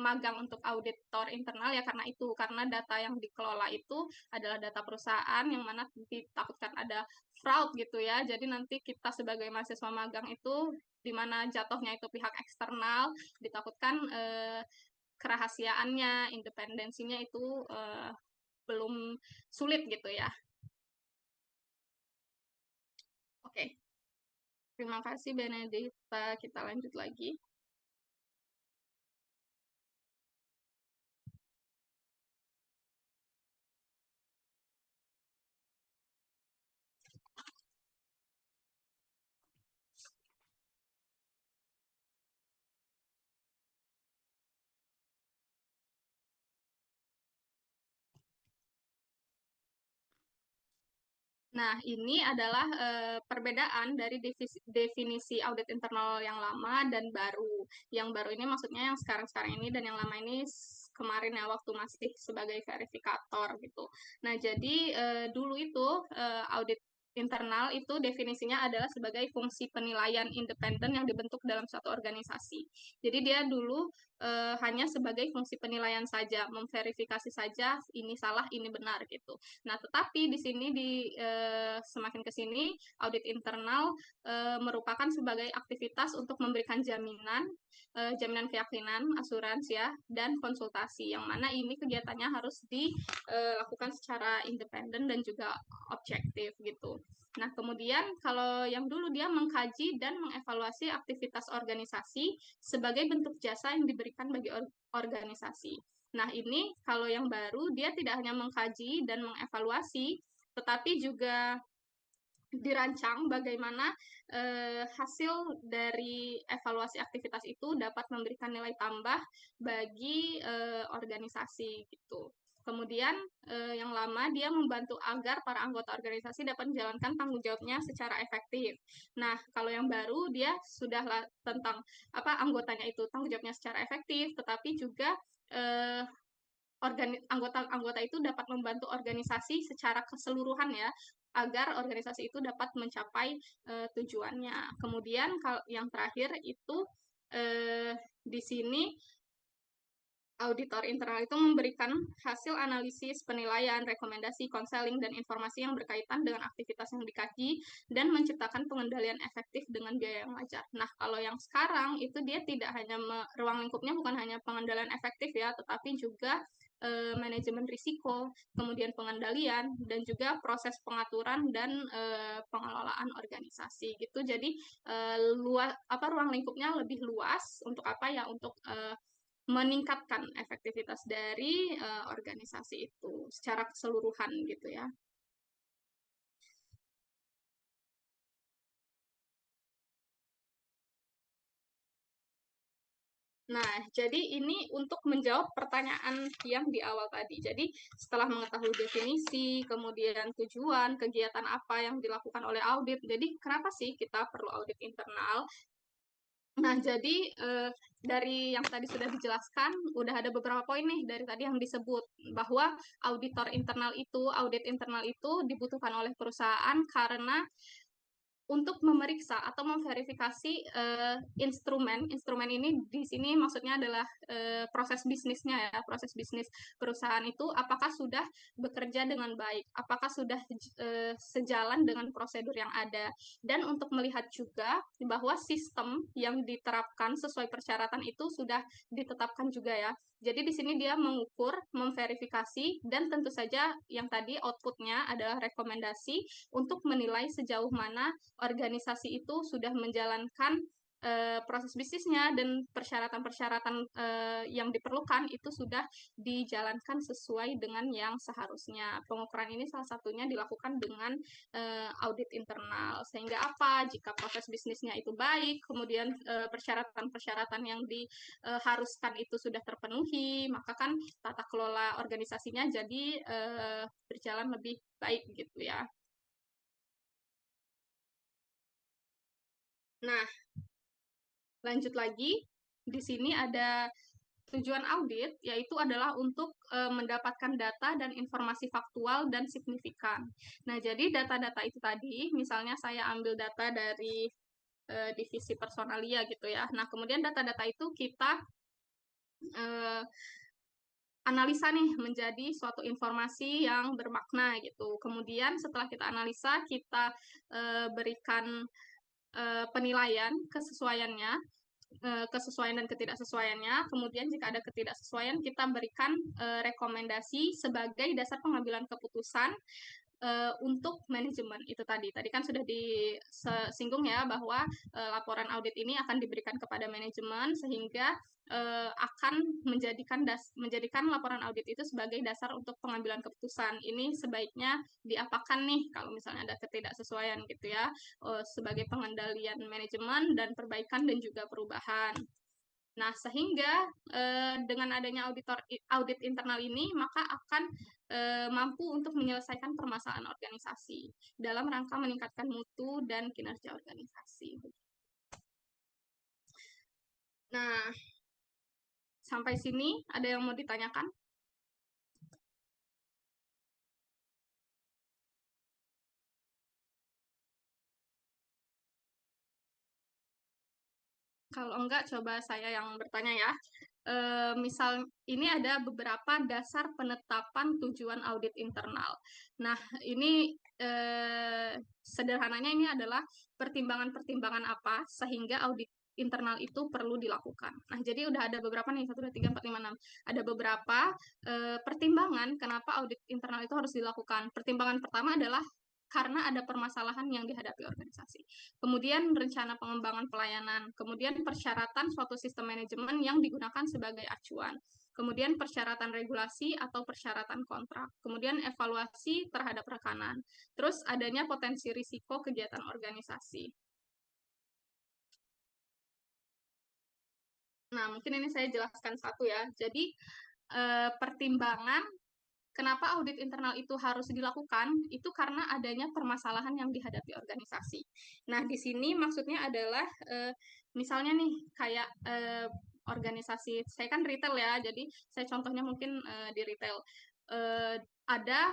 magang untuk auditor internal ya karena itu, karena data yang dikelola itu adalah data perusahaan yang mana ditakutkan ada fraud gitu ya. Jadi nanti kita sebagai mahasiswa magang itu di mana jatuhnya itu pihak eksternal, ditakutkan kerahasiaannya, independensinya itu belum sulit gitu ya. Oke, terima kasih Benedita. Kita lanjut lagi. Nah, ini adalah perbedaan dari definisi audit internal yang lama dan baru. Yang baru ini maksudnya yang sekarang-sekarang ini, dan yang lama ini kemarin ya, waktu masih sebagai verifikator gitu. Nah, jadi dulu itu audit internal itu definisinya adalah sebagai fungsi penilaian independen yang dibentuk dalam suatu organisasi. Jadi dia dulu hanya sebagai fungsi penilaian saja, memverifikasi saja ini salah, ini benar gitu. Nah, tetapi di sini semakin ke sini audit internal merupakan sebagai aktivitas untuk memberikan jaminan, jaminan keyakinan, asuransi ya, dan konsultasi. Yang mana ini kegiatannya harus dilakukan secara independen dan juga objektif gitu. Nah, kemudian kalau yang dulu dia mengkaji dan mengevaluasi aktivitas organisasi sebagai bentuk jasa yang diberikan bagi organisasi. Nah, ini kalau yang baru dia tidak hanya mengkaji dan mengevaluasi, tetapi juga dirancang bagaimana hasil dari evaluasi aktivitas itu dapat memberikan nilai tambah bagi organisasi gitu. Kemudian yang lama dia membantu agar para anggota organisasi dapat menjalankan tanggung jawabnya secara efektif. Nah, kalau yang baru dia sudah tentang apa anggotanya itu tanggung jawabnya secara efektif, tetapi juga anggota-anggota itu dapat membantu organisasi secara keseluruhan ya, agar organisasi itu dapat mencapai tujuannya. Kemudian kalau yang terakhir itu di sini auditor internal itu memberikan hasil analisis, penilaian, rekomendasi, konseling, dan informasi yang berkaitan dengan aktivitas yang dikaji dan menciptakan pengendalian efektif dengan biaya yang wajar. Nah, kalau yang sekarang itu dia tidak hanya ruang lingkupnya bukan hanya pengendalian efektif ya, tetapi juga manajemen risiko, kemudian pengendalian, dan juga proses pengaturan dan pengelolaan organisasi gitu. Jadi ruang lingkupnya lebih luas untuk apa ya? Untuk meningkatkan efektivitas dari organisasi itu secara keseluruhan gitu ya. Nah, jadi ini untuk menjawab pertanyaan yang di awal tadi. Jadi, setelah mengetahui definisi, kemudian tujuan, kegiatan apa yang dilakukan oleh audit, jadi kenapa sih kita perlu audit internal? Nah, jadi dari yang tadi sudah dijelaskan, udah ada beberapa poin nih dari tadi yang disebut, bahwa audit internal itu dibutuhkan oleh perusahaan karena untuk memeriksa atau memverifikasi instrumen. Instrumen ini di sini maksudnya adalah proses bisnisnya ya, proses bisnis perusahaan itu apakah sudah bekerja dengan baik, apakah sudah sejalan dengan prosedur yang ada, dan untuk melihat juga bahwa sistem yang diterapkan sesuai persyaratan itu sudah ditetapkan juga ya. Jadi di sini dia mengukur, memverifikasi, dan tentu saja yang tadi outputnya adalah rekomendasi untuk menilai sejauh mana organisasi itu sudah menjalankan proses bisnisnya dan persyaratan-persyaratan yang diperlukan itu sudah dijalankan sesuai dengan yang seharusnya. Pengukuran ini salah satunya dilakukan dengan audit internal. Sehingga apa? Jika proses bisnisnya itu baik, kemudian persyaratan-persyaratan yang diharuskan itu sudah terpenuhi, maka kan tata kelola organisasinya jadi berjalan lebih baik gitu ya. Nah, lanjut lagi, di sini ada tujuan audit, yaitu adalah untuk mendapatkan data dan informasi faktual dan signifikan. Nah, jadi data-data itu tadi, misalnya saya ambil data dari divisi personalia gitu ya. Nah, kemudian data-data itu kita analisa nih menjadi suatu informasi yang bermakna gitu. Kemudian setelah kita analisa, kita berikan penilaian kesesuaiannya, kesesuaian dan ketidaksesuaiannya. Kemudian jika ada ketidaksesuaian, kita berikan rekomendasi sebagai dasar pengambilan keputusan untuk manajemen itu tadi. Tadi kan sudah disinggung ya bahwa laporan audit ini akan diberikan kepada manajemen sehingga akan menjadikan laporan audit itu sebagai dasar untuk pengambilan keputusan. Ini sebaiknya diapakan nih kalau misalnya ada ketidaksesuaian gitu ya, sebagai pengendalian manajemen dan perbaikan dan juga perubahan. Nah, sehingga dengan adanya audit internal ini, maka akan mampu untuk menyelesaikan permasalahan organisasi dalam rangka meningkatkan mutu dan kinerja organisasi. Nah, sampai sini ada yang mau ditanyakan? Kalau enggak, coba saya yang bertanya ya. Misal ini ada beberapa dasar penetapan tujuan audit internal. Nah, ini sederhananya ini adalah pertimbangan-pertimbangan apa sehingga audit internal itu perlu dilakukan. Nah, jadi udah ada beberapa nih, 1, 2, 3, 4, 5, 6. Ada beberapa pertimbangan kenapa audit internal itu harus dilakukan. Pertimbangan pertama adalah karena ada permasalahan yang dihadapi organisasi. Kemudian rencana pengembangan pelayanan, kemudian persyaratan suatu sistem manajemen yang digunakan sebagai acuan, kemudian persyaratan regulasi atau persyaratan kontrak, kemudian evaluasi terhadap rekanan, terus adanya potensi risiko kegiatan organisasi. Nah, mungkin ini saya jelaskan satu ya. Jadi, pertimbangan kenapa audit internal itu harus dilakukan, itu karena adanya permasalahan yang dihadapi organisasi. Nah, di sini maksudnya adalah, misalnya nih, kayak organisasi, saya kan retail ya, jadi saya contohnya mungkin di retail. Ada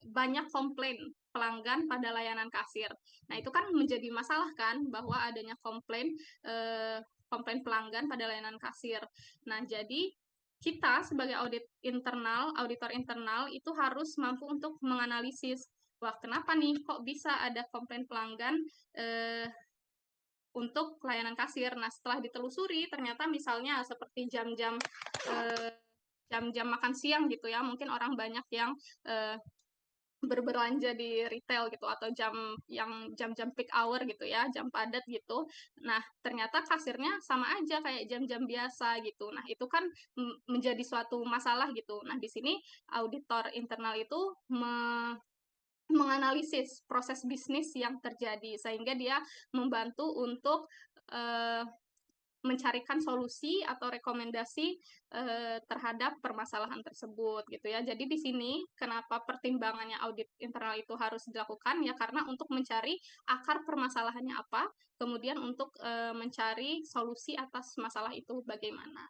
banyak komplain pelanggan pada layanan kasir. Nah, itu kan menjadi masalah kan, bahwa adanya komplain pelanggan pada layanan kasir. Nah, jadi kita sebagai auditor internal itu harus mampu untuk menganalisis, wah kenapa nih kok bisa ada komplain pelanggan untuk layanan kasir. Nah, setelah ditelusuri ternyata misalnya seperti jam-jam makan siang gitu ya, mungkin orang banyak yang berbelanja di retail gitu, atau jam-jam peak hour gitu ya, jam padat gitu. Nah, ternyata kasirnya sama aja kayak jam-jam biasa gitu. Nah, itu kan menjadi suatu masalah gitu. Nah, di sini auditor internal itu menganalisis proses bisnis yang terjadi sehingga dia membantu untuk mencarikan solusi atau rekomendasi terhadap permasalahan tersebut gitu ya. Jadi di sini kenapa pertimbangannya audit internal itu harus dilakukan ya, karena untuk mencari akar permasalahannya apa, kemudian untuk mencari solusi atas masalah itu bagaimana.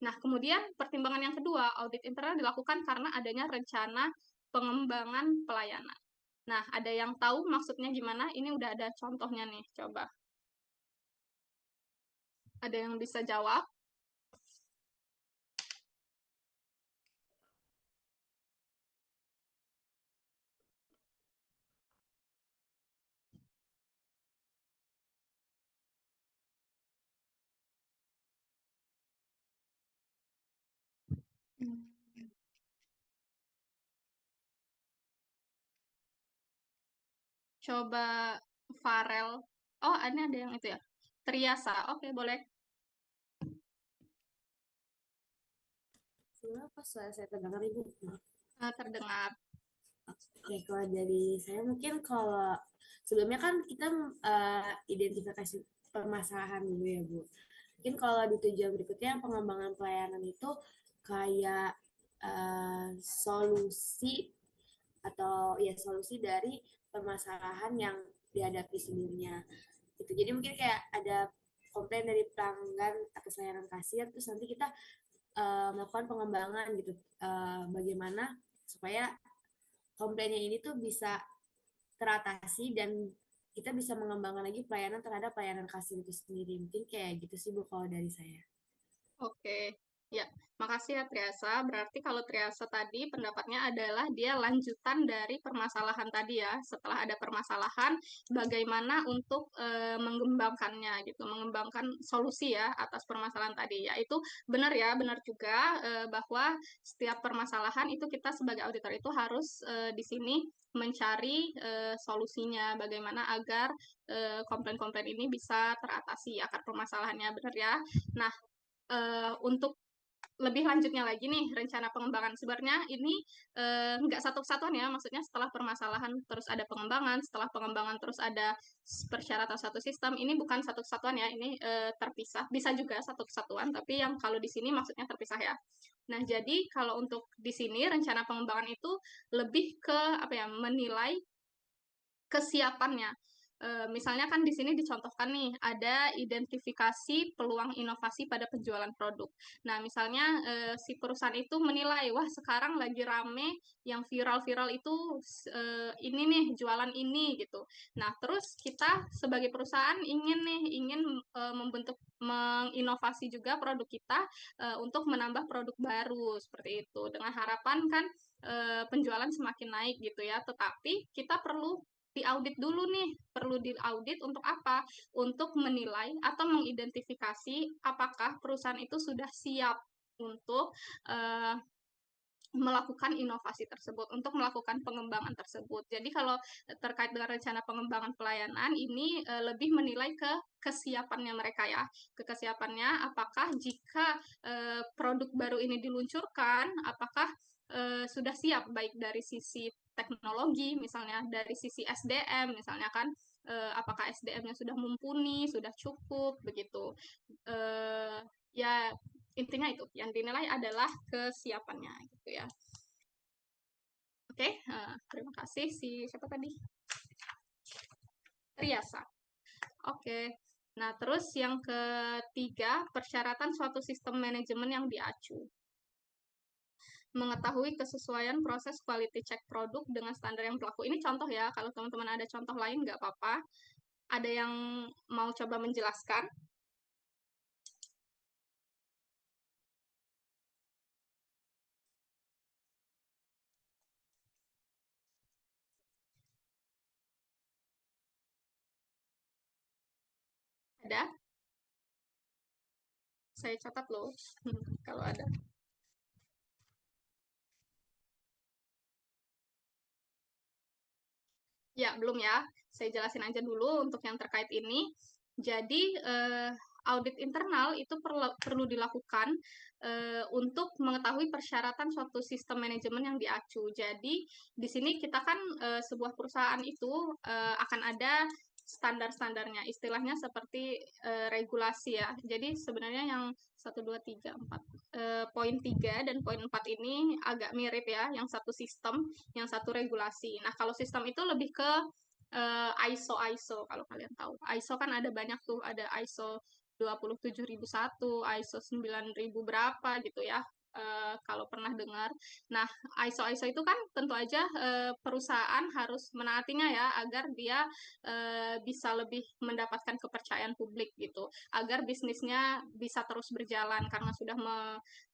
Nah, kemudian pertimbangan yang kedua, audit internal dilakukan karena adanya rencana pengembangan pelayanan. Nah, ada yang tahu maksudnya gimana? Ini udah ada contohnya nih, coba. Ada yang bisa jawab? Coba Farel. Oh, ini ada yang itu ya. Triasa. Oke, boleh. Kenapa suara saya terdengar Ibu? Terdengar. Oke, kalau dari saya mungkin kalau sebelumnya kan kita identifikasi permasalahan dulu ya Bu. Mungkin kalau di tujuan berikutnya pengembangan pelayanan itu kayak solusi atau ya solusi dari permasalahan yang dihadapi sebelumnya. Gitu. Jadi mungkin kayak ada komplain dari pelanggan atas layanan kasir, terus nanti kita melakukan pengembangan gitu, bagaimana supaya komplainnya ini tuh bisa teratasi dan kita bisa mengembangkan lagi pelayanan terhadap pelayanan kasir itu sendiri. Mungkin kayak gitu sih Bu kalau dari saya. Oke. Ya, makasih ya Triasa. Berarti kalau Triasa tadi pendapatnya adalah dia lanjutan dari permasalahan tadi ya. Setelah ada permasalahan, bagaimana untuk mengembangkannya gitu, mengembangkan solusi ya atas permasalahan tadi. Ya, itu benar ya, benar juga bahwa setiap permasalahan itu kita sebagai auditor itu harus di sini mencari solusinya, bagaimana agar komplain-komplain ini bisa teratasi akar permasalahannya, benar ya. Nah, untuk lebih lanjutnya lagi nih, rencana pengembangan. Sebenarnya ini nggak satu kesatuan ya, maksudnya setelah permasalahan terus ada pengembangan, setelah pengembangan terus ada persyaratan satu sistem, ini bukan satu kesatuan ya, ini terpisah. Bisa juga satu kesatuan, tapi yang kalau di sini maksudnya terpisah ya. Nah, jadi kalau untuk di sini rencana pengembangan itu lebih ke apa ya, menilai kesiapannya. Misalnya kan di sini dicontohkan nih, ada identifikasi peluang inovasi pada penjualan produk. Nah, misalnya si perusahaan itu menilai, wah sekarang lagi rame yang viral-viral itu ini nih, jualan ini gitu. Nah, terus kita sebagai perusahaan ingin membentuk, menginovasi juga produk kita untuk menambah produk baru seperti itu. Dengan harapan kan penjualan semakin naik gitu ya. Tetapi kita perlu diaudit dulu nih, perlu diaudit untuk apa? Untuk menilai atau mengidentifikasi apakah perusahaan itu sudah siap untuk melakukan inovasi tersebut, untuk melakukan pengembangan tersebut. Jadi kalau terkait dengan rencana pengembangan pelayanan ini lebih menilai ke kesiapannya mereka ya, ke kesiapannya apakah jika produk baru ini diluncurkan, apakah sudah siap baik dari sisi teknologi, misalnya dari sisi SDM, misalnya kan apakah SDM-nya sudah mumpuni, sudah cukup begitu. Ya intinya itu yang dinilai adalah kesiapannya gitu ya. Oke, terima kasih siapa tadi? Riasa. Oke. Nah, terus yang ketiga, persyaratan suatu sistem manajemen yang diacu. Mengetahui kesesuaian proses quality check produk dengan standar yang berlaku. Ini contoh ya, kalau teman-teman ada contoh lain nggak apa-apa. Ada yang mau coba menjelaskan? Ada? Saya catat loh, kalau ada. Ya, belum ya. Saya jelasin aja dulu untuk yang terkait ini. Jadi, audit internal itu perlu dilakukan untuk mengetahui persyaratan suatu sistem manajemen yang diacu. Jadi, di sini kita kan sebuah perusahaan itu akan ada standar-standarnya, istilahnya seperti regulasi ya. Jadi sebenarnya yang 1, 2, 3, 4, poin 3 dan poin 4 ini agak mirip ya, yang satu sistem, yang satu regulasi. Nah, kalau sistem itu lebih ke ISO kalau kalian tahu. ISO kan ada banyak tuh, ada ISO 27001, ISO 9000 berapa gitu ya. Kalau pernah dengar. Nah, ISO itu kan tentu aja perusahaan harus menaatinya ya agar dia bisa lebih mendapatkan kepercayaan publik gitu, agar bisnisnya bisa terus berjalan karena sudah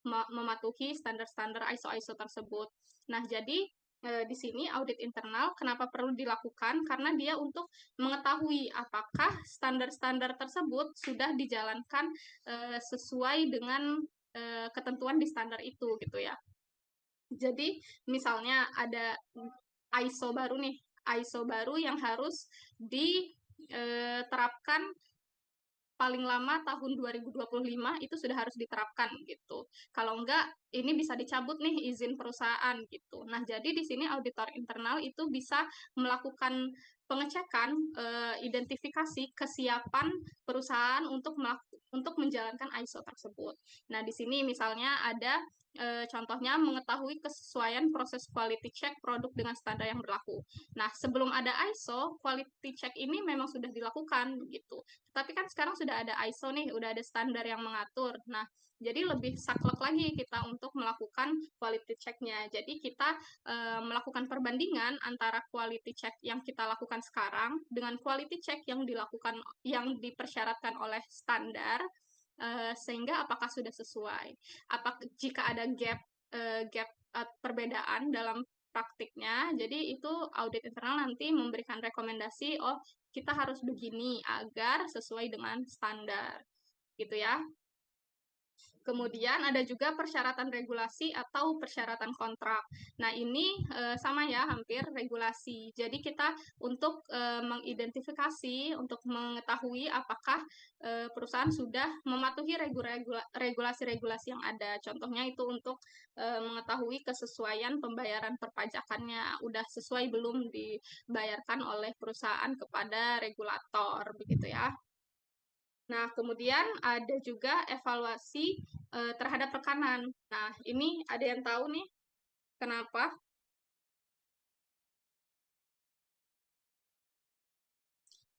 mematuhi standar-standar ISO tersebut. Nah, jadi di sini audit internal kenapa perlu dilakukan? Karena dia untuk mengetahui apakah standar-standar tersebut sudah dijalankan sesuai dengan ketentuan di standar itu gitu ya. Jadi misalnya ada ISO baru nih, ISO baru yang harus diterapkan paling lama tahun 2025 itu sudah harus diterapkan gitu. Kalau enggak, ini bisa dicabut nih izin perusahaan gitu. Nah, jadi di sini auditor internal itu bisa melakukan pengecekan, identifikasi kesiapan perusahaan untuk menjalankan ISO tersebut. Nah, di sini misalnya ada contohnya mengetahui kesesuaian proses quality check produk dengan standar yang berlaku. Nah, sebelum ada ISO, quality check ini memang sudah dilakukan gitu. Tapi kan sekarang sudah ada ISO nih, udah ada standar yang mengatur. Nah, jadi lebih saklek lagi kita untuk melakukan quality check-nya. Jadi kita melakukan perbandingan antara quality check yang kita lakukan sekarang dengan quality check yang dilakukan, yang dipersyaratkan oleh standar, sehingga apakah sudah sesuai. Jika ada gap perbedaan dalam praktiknya, jadi itu audit internal nanti memberikan rekomendasi, oh kita harus begini agar sesuai dengan standar, gitu ya. Kemudian ada juga persyaratan regulasi atau persyaratan kontrak. Nah, ini sama ya, hampir regulasi. Jadi kita untuk mengidentifikasi, untuk mengetahui apakah perusahaan sudah mematuhi regulasi-regulasi yang ada. Contohnya itu untuk mengetahui kesesuaian pembayaran perpajakannya, udah sesuai belum dibayarkan oleh perusahaan kepada regulator, begitu ya. Nah, kemudian ada juga evaluasi terhadap rekanan. Nah, ini ada yang tahu nih kenapa?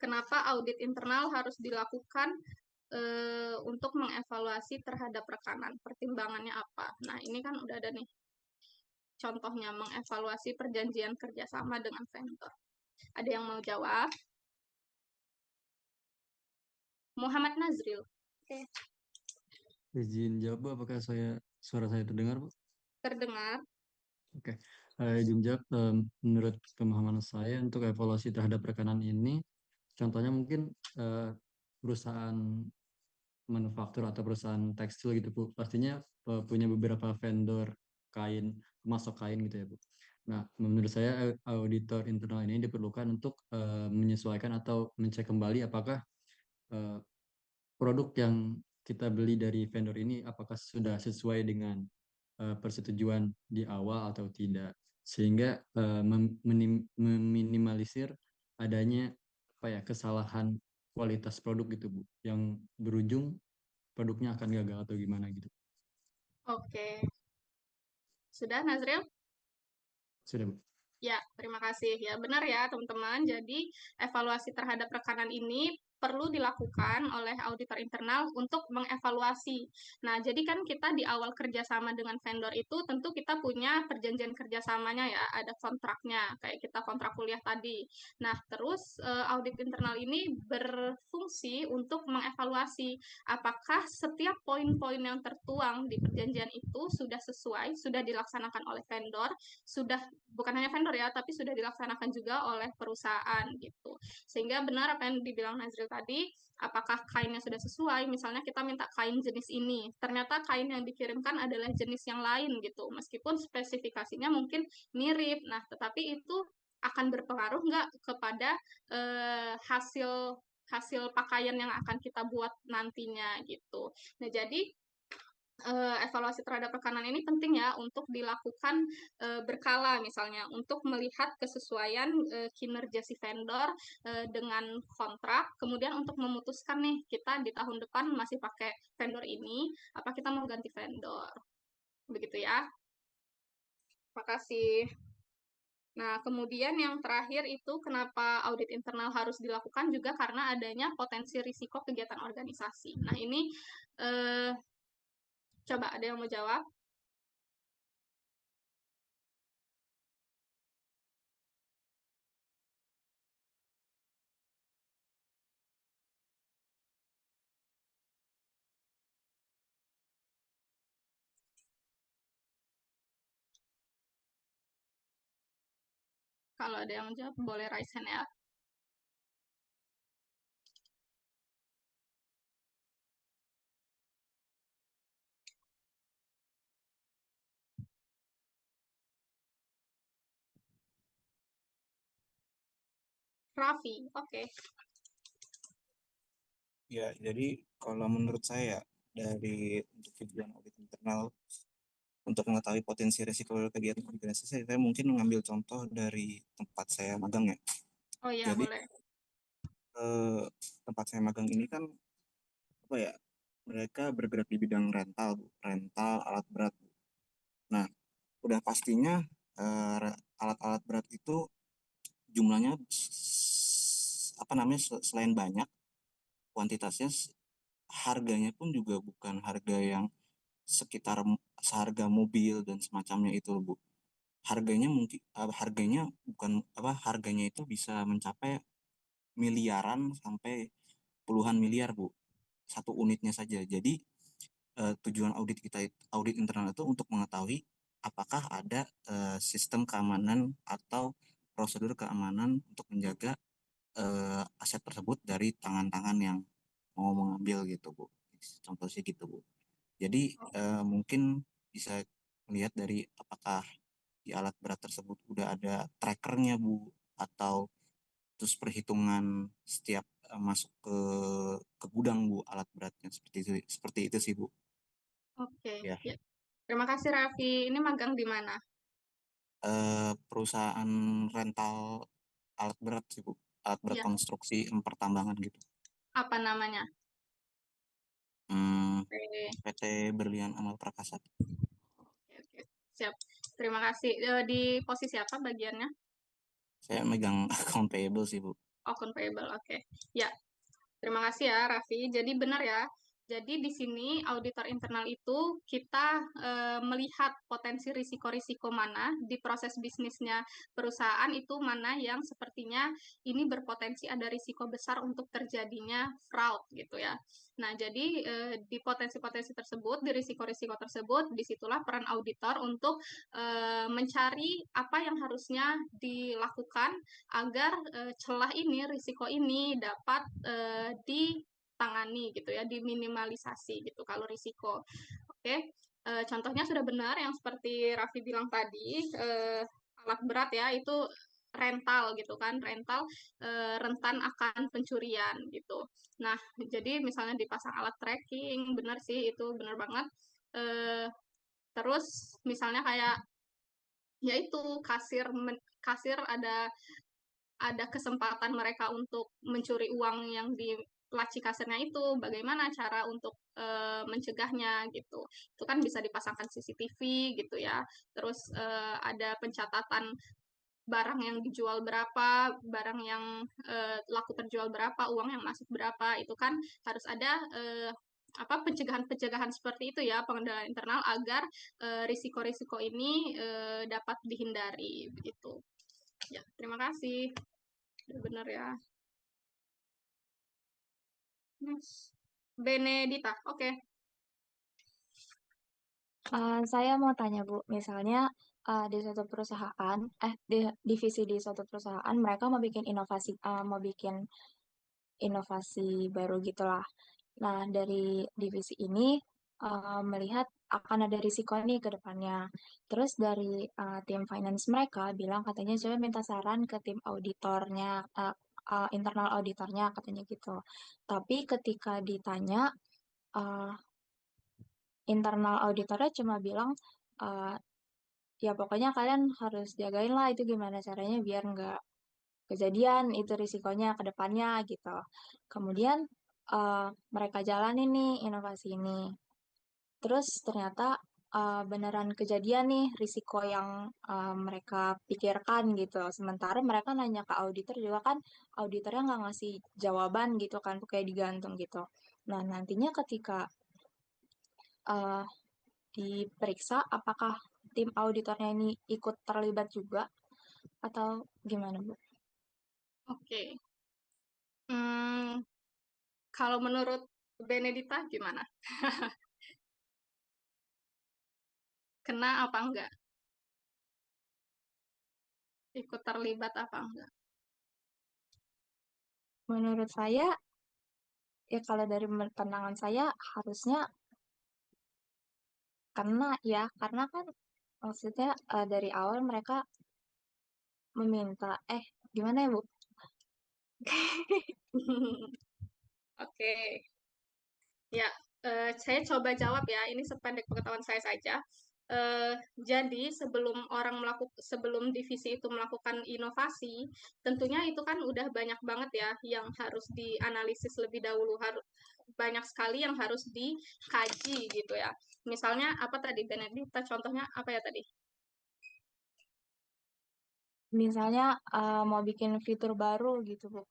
Kenapa audit internal harus dilakukan untuk mengevaluasi terhadap rekanan? Pertimbangannya apa? Nah, ini kan udah ada nih contohnya mengevaluasi perjanjian kerjasama dengan vendor. Ada yang mau jawab? Muhammad Nazril. Oke, Izin jawab Bu, apakah suara saya terdengar Bu? terdengar. Oke, izin jawab. Menurut pemahaman saya untuk evaluasi terhadap rekanan ini, contohnya mungkin perusahaan manufaktur atau perusahaan tekstil gitu Bu, pastinya punya beberapa vendor kain, pemasok kain gitu ya Bu. Nah, menurut saya auditor internal ini diperlukan untuk menyesuaikan atau mencek kembali apakah eh, produk yang kita beli dari vendor ini apakah sudah sesuai dengan persetujuan di awal atau tidak, sehingga meminimalisir adanya apa ya kesalahan kualitas produk gitu Bu, yang berujung produknya akan gagal atau gimana gitu. Oke, sudah Nazril? Sudah Bu. Ya, terima kasih. Ya, benar ya, teman-teman. Jadi, evaluasi terhadap rekanan ini perlu dilakukan oleh auditor internal untuk mengevaluasi. Nah, jadi kan kita di awal kerjasama dengan vendor itu tentu kita punya perjanjian kerjasamanya ya, ada kontraknya, kayak kita kontrak kuliah tadi. Nah, terus audit internal ini berfungsi untuk mengevaluasi apakah setiap poin-poin yang tertuang di perjanjian itu sudah sesuai, sudah dilaksanakan oleh vendor, sudah bukan hanya vendor ya, tapi sudah dilaksanakan juga oleh perusahaan gitu. Sehingga benar apa yang dibilang Nazril tadi, apakah kainnya sudah sesuai, misalnya kita minta kain jenis ini, ternyata kain yang dikirimkan adalah jenis yang lain gitu, meskipun spesifikasinya mungkin mirip, nah tetapi itu akan berpengaruh nggak kepada hasil hasil pakaian yang akan kita buat nantinya gitu. Nah, jadi evaluasi terhadap rekanan ini penting ya untuk dilakukan berkala misalnya untuk melihat kesesuaian kinerja si vendor dengan kontrak, kemudian untuk memutuskan nih kita di tahun depan masih pakai vendor ini, apa kita mau ganti vendor, begitu ya. Makasih. Nah, kemudian yang terakhir itu kenapa audit internal harus dilakukan juga karena adanya potensi risiko kegiatan organisasi. Nah, ini coba ada yang mau jawab? Kalau ada yang jawab, boleh raise hand ya. Raffi, oke. Ya, jadi kalau menurut saya dari untuk tujuan audit internal untuk mengetahui potensi risiko kegiatan organisasi, saya mungkin mengambil contoh dari tempat saya magang ya. Oh iya, Jadi boleh. tempat saya magang ini kan apa ya? Mereka bergerak di bidang rental alat berat. Nah, udah pastinya alat-alat berat itu jumlahnya apa namanya selain banyak kuantitasnya, harganya pun juga bukan harga yang sekitar seharga mobil dan semacamnya itu Bu. Harganya mungkin harganya bukan apa harganya itu bisa mencapai miliaran sampai puluhan miliar Bu, satu unitnya saja. Jadi tujuan audit internal itu untuk mengetahui apakah ada sistem keamanan atau prosedur keamanan untuk menjaga aset tersebut dari tangan-tangan yang mau mengambil gitu Bu. Contohnya gitu Bu. Jadi mungkin bisa melihat dari apakah di alat berat tersebut udah ada trackernya Bu, atau terus perhitungan setiap masuk ke gudang Bu alat beratnya, seperti itu sih Bu. Oke, Ya. ya. Terima kasih Raffi. Ini magang di mana? Perusahaan rental alat berat sih Bu, alat berat Ya, konstruksi pertambangan gitu. apa namanya? Oke, PT Berlian Amal Prakasa. oke. Siap. Terima kasih. Di posisi apa bagiannya? Saya megang account payable sih Bu. Account payable, oke. Ya, terima kasih ya, Raffi. Jadi benar ya. Jadi di sini auditor internal itu kita melihat potensi risiko-risiko mana di proses bisnisnya perusahaan itu mana yang sepertinya ini berpotensi ada risiko besar untuk terjadinya fraud gitu ya. Nah, jadi di potensi-potensi tersebut, di risiko-risiko tersebut, disitulah peran auditor untuk mencari apa yang harusnya dilakukan agar celah ini, risiko ini dapat ditangani gitu ya, diminimalisasi gitu kalau risiko. Oke, contohnya sudah benar yang seperti Raffi bilang tadi, alat berat ya itu rental gitu kan, rental rentan akan pencurian gitu. Nah, jadi misalnya dipasang alat tracking, benar sih itu benar banget. Terus misalnya kayak yaitu kasir ada kesempatan mereka untuk mencuri uang yang di laci kasirnya itu, bagaimana cara untuk mencegahnya gitu. Itu kan bisa dipasangkan CCTV gitu ya. Terus ada pencatatan barang yang dijual berapa, barang yang laku terjual berapa, uang yang masuk berapa. Itu kan harus ada apa pencegahan-pencegahan seperti itu ya, pengendalian internal agar risiko-risiko ini dapat dihindari begitu. Ya, terima kasih. Benar ya. Next. Benedita, oke. Saya mau tanya Bu, misalnya di suatu perusahaan, di divisi di suatu perusahaan mereka mau bikin inovasi baru gitulah. Nah, dari divisi ini melihat akan ada risiko nih ke depannya. Terus dari tim finance mereka bilang katanya coba minta saran ke tim auditornya, internal auditornya katanya gitu. Tapi ketika ditanya, uh, internal auditornya cuma bilang, uh, ya pokoknya kalian harus jagain lah itu gimana caranya biar nggak kejadian itu risikonya ke depannya gitu. Kemudian mereka jalanin nih inovasi ini. Terus ternyata beneran kejadian nih risiko yang mereka pikirkan gitu. Sementara mereka nanya ke auditor juga kan auditornya nggak ngasih jawaban gitu kan, kayak digantung gitu. Nah nantinya ketika uh, diperiksa apakah tim auditornya ini ikut terlibat juga atau gimana Bu? Oke. Hmm, kalau menurut Benedita gimana? Kena apa enggak? Ikut terlibat apa enggak? Menurut saya, ya kalau dari pandangan saya harusnya kena ya, karena kan maksudnya dari awal mereka meminta, gimana ya Bu? Oke. Ya, saya coba jawab ya. Ini sependek pengetahuan saya saja. Jadi sebelum divisi itu melakukan inovasi, tentunya itu kan udah banyak banget ya yang harus dianalisis lebih dahulu. Banyak sekali yang harus dikaji gitu ya. Misalnya apa tadi Benedita? Contohnya apa ya tadi? Misalnya mau bikin fitur baru gitu Bu.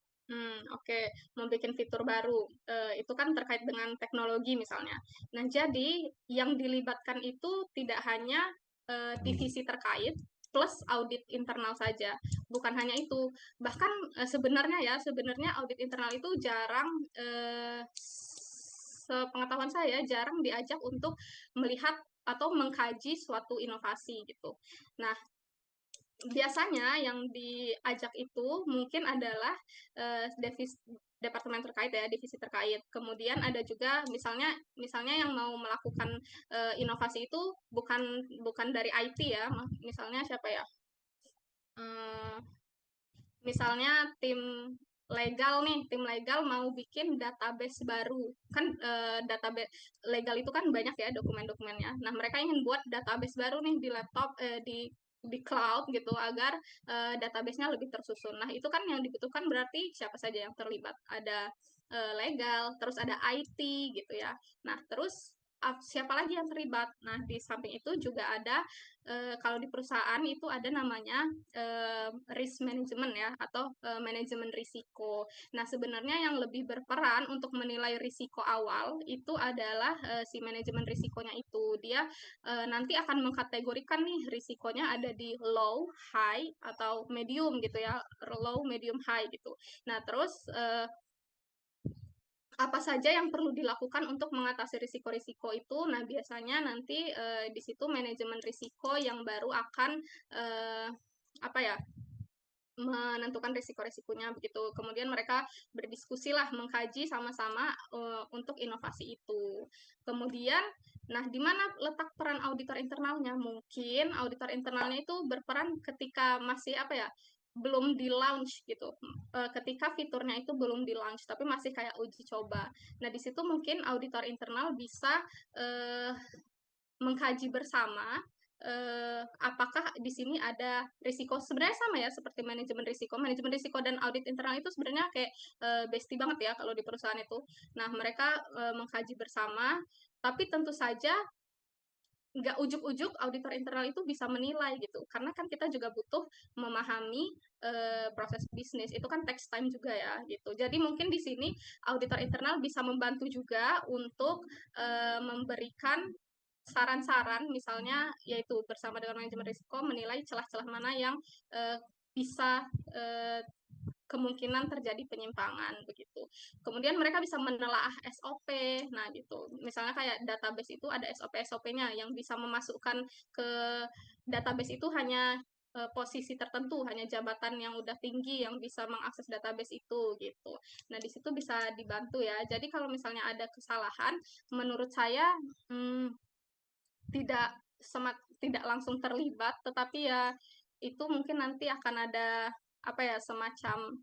Oke. Mau bikin fitur baru. Itu kan terkait dengan teknologi misalnya. Nah, jadi yang dilibatkan itu tidak hanya divisi terkait plus audit internal saja. Bukan hanya itu. Bahkan sebenarnya audit internal itu jarang sepengetahuan saya jarang diajak untuk melihat atau mengkaji suatu inovasi gitu. Nah, biasanya yang diajak itu mungkin adalah departemen terkait ya, divisi terkait. Kemudian ada juga misalnya yang mau melakukan inovasi itu bukan dari IT ya, misalnya siapa ya? Misalnya tim legal mau bikin database baru. Kan database legal itu kan banyak ya dokumen-dokumennya. Nah, mereka ingin buat database baru nih di laptop di cloud gitu agar database-nya lebih tersusun. Nah, itu kan yang dibutuhkan berarti siapa saja yang terlibat. Ada legal, terus ada IT gitu ya. Nah, terus siapa lagi yang terlibat? Nah, di samping itu juga ada kalau di perusahaan itu ada namanya risk management ya atau manajemen risiko. Nah, sebenarnya yang lebih berperan untuk menilai risiko awal itu adalah si manajemen risikonya itu. Dia nanti akan mengkategorikan nih risikonya ada di low, high atau medium gitu ya. Low, medium, high gitu. Nah, terus apa saja yang perlu dilakukan untuk mengatasi risiko-risiko itu. Nah, biasanya nanti di situ manajemen risiko yang baru akan apa ya? Menentukan risiko-risikonya begitu. Kemudian mereka berdiskusi lah, mengkaji sama-sama untuk inovasi itu. Kemudian, nah di mana letak peran auditor internalnya? Mungkin auditor internalnya itu berperan ketika masih apa ya? Belum di launch gitu. Ketika fiturnya itu belum di launch tapi masih kayak uji coba. Nah, di situ mungkin auditor internal bisa mengkaji bersama apakah di sini ada risiko. Sebenarnya sama ya seperti manajemen risiko dan audit internal itu sebenarnya kayak bestie banget ya kalau di perusahaan itu. Nah, mereka mengkaji bersama, tapi tentu saja nggak ujuk-ujuk auditor internal itu bisa menilai gitu, karena kan kita juga butuh memahami proses bisnis itu kan takes time juga ya gitu. Jadi mungkin di sini auditor internal bisa membantu juga untuk memberikan saran-saran, misalnya yaitu bersama dengan manajemen risiko menilai celah-celah mana yang bisa kemungkinan terjadi penyimpangan begitu. Kemudian mereka bisa menelaah SOP. Nah, gitu. Misalnya kayak database itu ada SOP-SOP-nya yang bisa memasukkan ke database itu hanya posisi tertentu, hanya jabatan yang udah tinggi yang bisa mengakses database itu gitu. Nah, di situ bisa dibantu ya. Jadi kalau misalnya ada kesalahan, menurut saya tidak langsung terlibat, tetapi ya itu mungkin nanti akan ada apa ya semacam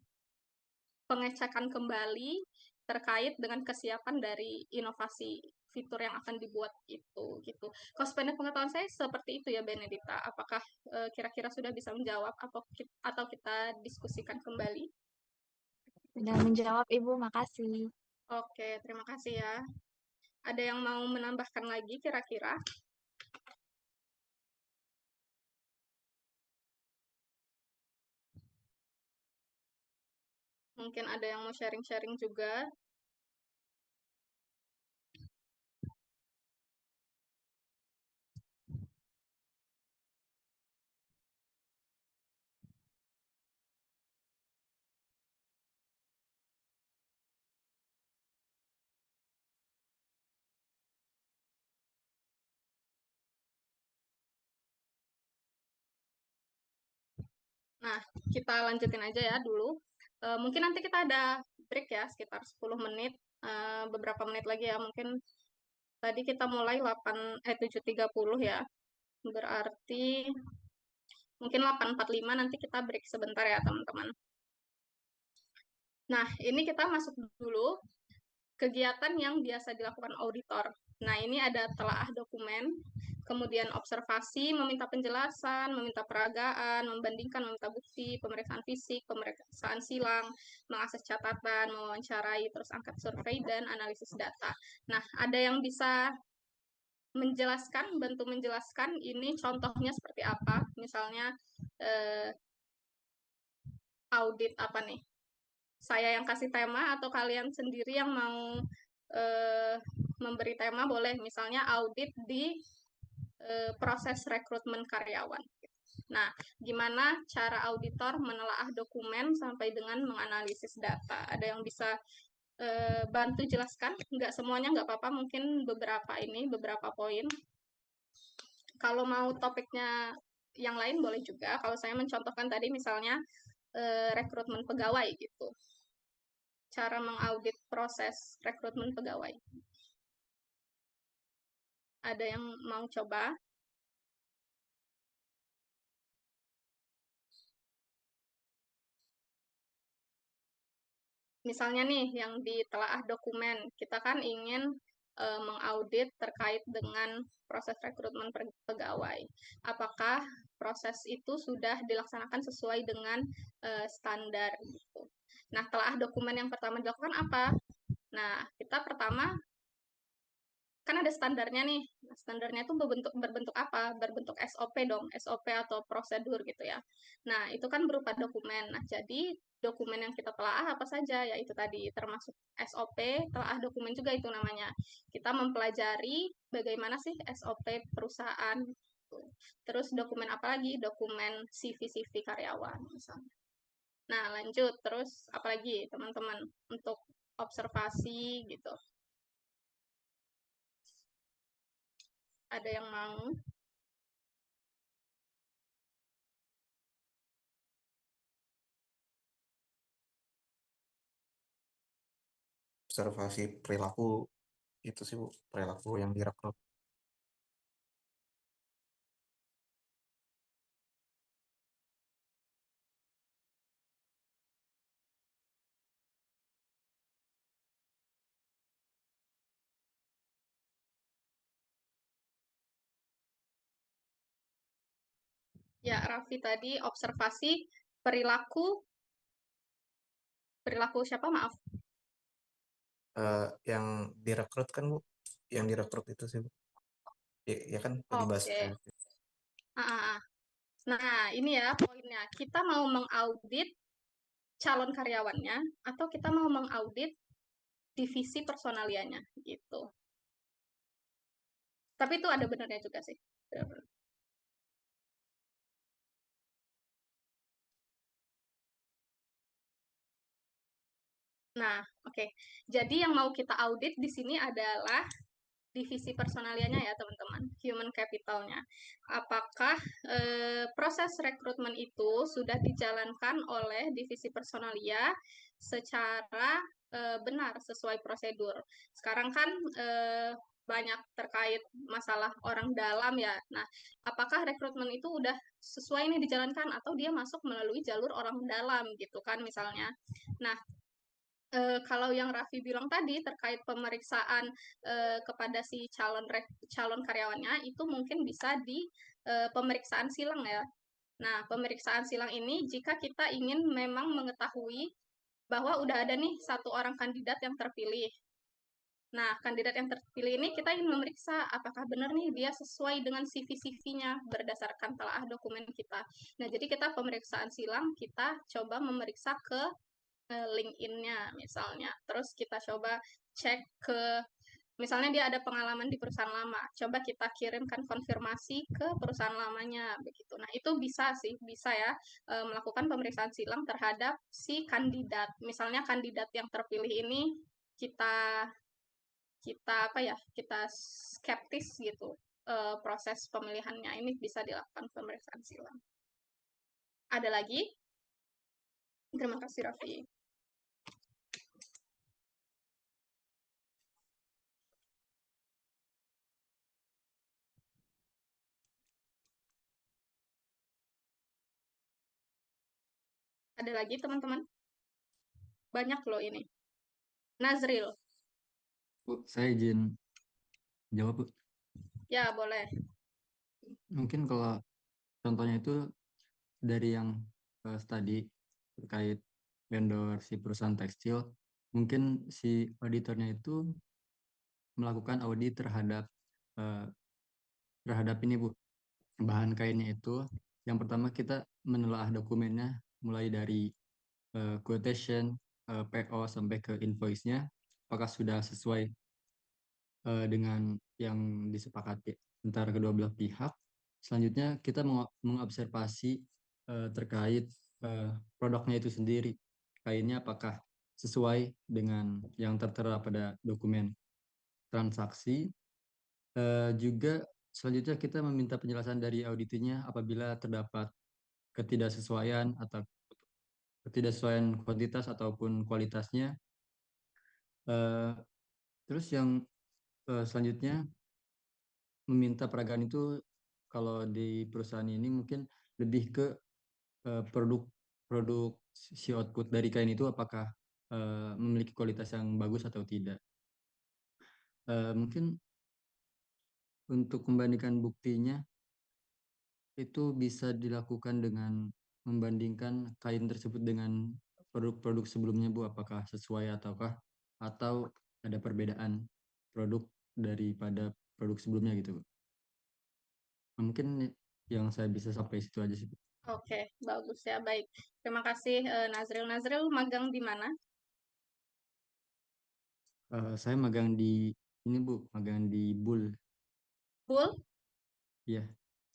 pengecekan kembali terkait dengan kesiapan dari inovasi fitur yang akan dibuat itu gitu. Kalau sependek pengetahuan saya seperti itu ya Benedita. Apakah kira-kira sudah bisa menjawab atau kita diskusikan kembali? Sudah menjawab Ibu, makasih. Oke, terima kasih ya. Ada yang mau menambahkan lagi kira-kira? Mungkin ada yang mau sharing-sharing juga. Nah, kita lanjutin aja ya dulu. Mungkin nanti kita ada break ya, sekitar 10 menit. Beberapa menit lagi ya, mungkin tadi kita mulai 7.30 ya. Berarti mungkin 8.45 nanti kita break sebentar ya, teman-teman. Nah, ini kita masuk dulu kegiatan yang biasa dilakukan auditor. Nah, ini ada telaah dokumen, kemudian observasi, meminta penjelasan, meminta peragaan, membandingkan, meminta bukti, pemeriksaan fisik, pemeriksaan silang, mengakses catatan, mewawancarai, terus angkat survei, dan analisis data. Nah, ada yang bisa menjelaskan, bantu menjelaskan ini contohnya seperti apa? Misalnya audit apa nih? Saya yang kasih tema atau kalian sendiri yang mau memberi tema boleh, misalnya audit di proses rekrutmen karyawan. Nah, gimana cara auditor menelaah dokumen sampai dengan menganalisis data? Ada yang bisa bantu jelaskan? Nggak semuanya, nggak apa-apa, mungkin beberapa poin. Kalau mau topiknya yang lain boleh juga. Kalau saya mencontohkan tadi misalnya rekrutmen pegawai gitu. Cara mengaudit proses rekrutmen pegawai. Ada yang mau coba? Misalnya nih, yang ditelaah dokumen, kita kan ingin mengaudit terkait dengan proses rekrutmen pegawai. Apakah proses itu sudah dilaksanakan sesuai dengan standar gitu. Nah, telaah dokumen yang pertama dilakukan apa? Nah, kita pertama kan ada standarnya nih. Nah, standarnya itu berbentuk apa? Berbentuk SOP dong, SOP atau prosedur gitu ya. Nah, itu kan berupa dokumen. Nah, jadi dokumen yang kita telaah apa saja? Ya itu tadi termasuk SOP, telaah dokumen juga itu namanya. Kita mempelajari bagaimana sih SOP perusahaan. Terus dokumen apa lagi? Dokumen CV karyawan misalnya. Nah, lanjut terus apalagi teman-teman untuk observasi gitu. Ada yang mau? Observasi perilaku itu sih Bu, perilaku yang direkrut. Ya, Raffi tadi observasi perilaku siapa? Maaf. Yang direkrut kan Bu, yang direkrut itu sih Bu. Ya kan tadi bahas Oke. Nah, ini ya poinnya. Kita mau mengaudit calon karyawannya atau kita mau mengaudit divisi personalianya gitu. Tapi itu ada benarnya juga sih. Benar-benar. Nah, oke. Jadi yang mau kita audit di sini adalah divisi personalianya ya teman-teman, human capitalnya. Apakah proses rekrutmen itu sudah dijalankan oleh divisi personalia secara benar sesuai prosedur. Sekarang kan banyak terkait masalah orang dalam ya. Nah, apakah rekrutmen itu udah sesuai nih dijalankan atau dia masuk melalui jalur orang dalam gitu kan misalnya. Nah, kalau yang Raffi bilang tadi terkait pemeriksaan kepada si calon karyawannya itu mungkin bisa di pemeriksaan silang ya. Nah, pemeriksaan silang ini jika kita ingin memang mengetahui bahwa udah ada nih satu orang kandidat yang terpilih. Nah, kandidat yang terpilih ini kita ingin memeriksa apakah benar nih dia sesuai dengan CV-nya berdasarkan telaah dokumen kita. Nah, jadi kita pemeriksaan silang, kita coba memeriksa ke LinkedIn-nya misalnya. Terus kita coba cek ke misalnya dia ada pengalaman di perusahaan lama, coba kita kirimkan konfirmasi ke perusahaan lamanya begitu. Nah, itu bisa sih, bisa ya melakukan pemeriksaan silang terhadap si kandidat. Misalnya kandidat yang terpilih ini kita kita apa ya? Kita skeptis gitu proses pemilihannya ini bisa dilakukan pemeriksaan silang. Ada lagi? Terima kasih Raffi. Ada lagi teman-teman? Banyak loh ini. Nazril. Bu, saya izin jawab, Bu. Ya, boleh. Mungkin kalau contohnya itu dari yang tadi terkait vendor si perusahaan tekstil, mungkin si auditornya itu melakukan audit terhadap eh, ini Bu, bahan kainnya itu. Yang pertama kita menelaah dokumennya mulai dari quotation, PO sampai ke invoice-nya, apakah sudah sesuai dengan yang disepakati antara kedua belah pihak. Selanjutnya kita mengobservasi terkait produknya itu sendiri, kainnya apakah sesuai dengan yang tertera pada dokumen transaksi. Juga selanjutnya kita meminta penjelasan dari auditinya apabila terdapat ketidaksesuaian atau ketidaksesuaian kuantitas ataupun kualitasnya. Eh, Terus yang selanjutnya meminta peragaan itu kalau di perusahaan ini mungkin lebih ke produk produk si output dari kain itu apakah memiliki kualitas yang bagus atau tidak. Mungkin untuk membandingkan buktinya itu bisa dilakukan dengan membandingkan kain tersebut dengan produk-produk sebelumnya Bu, apakah sesuai ataukah atau ada perbedaan produk daripada produk sebelumnya gitu Bu. Nah, mungkin yang saya bisa sampai situ aja sih Bu. Oke, bagus ya, baik. Terima kasih Nazril. Nazril magang di mana? Saya magang di ini Bu, magang di BUL. Bull? Iya,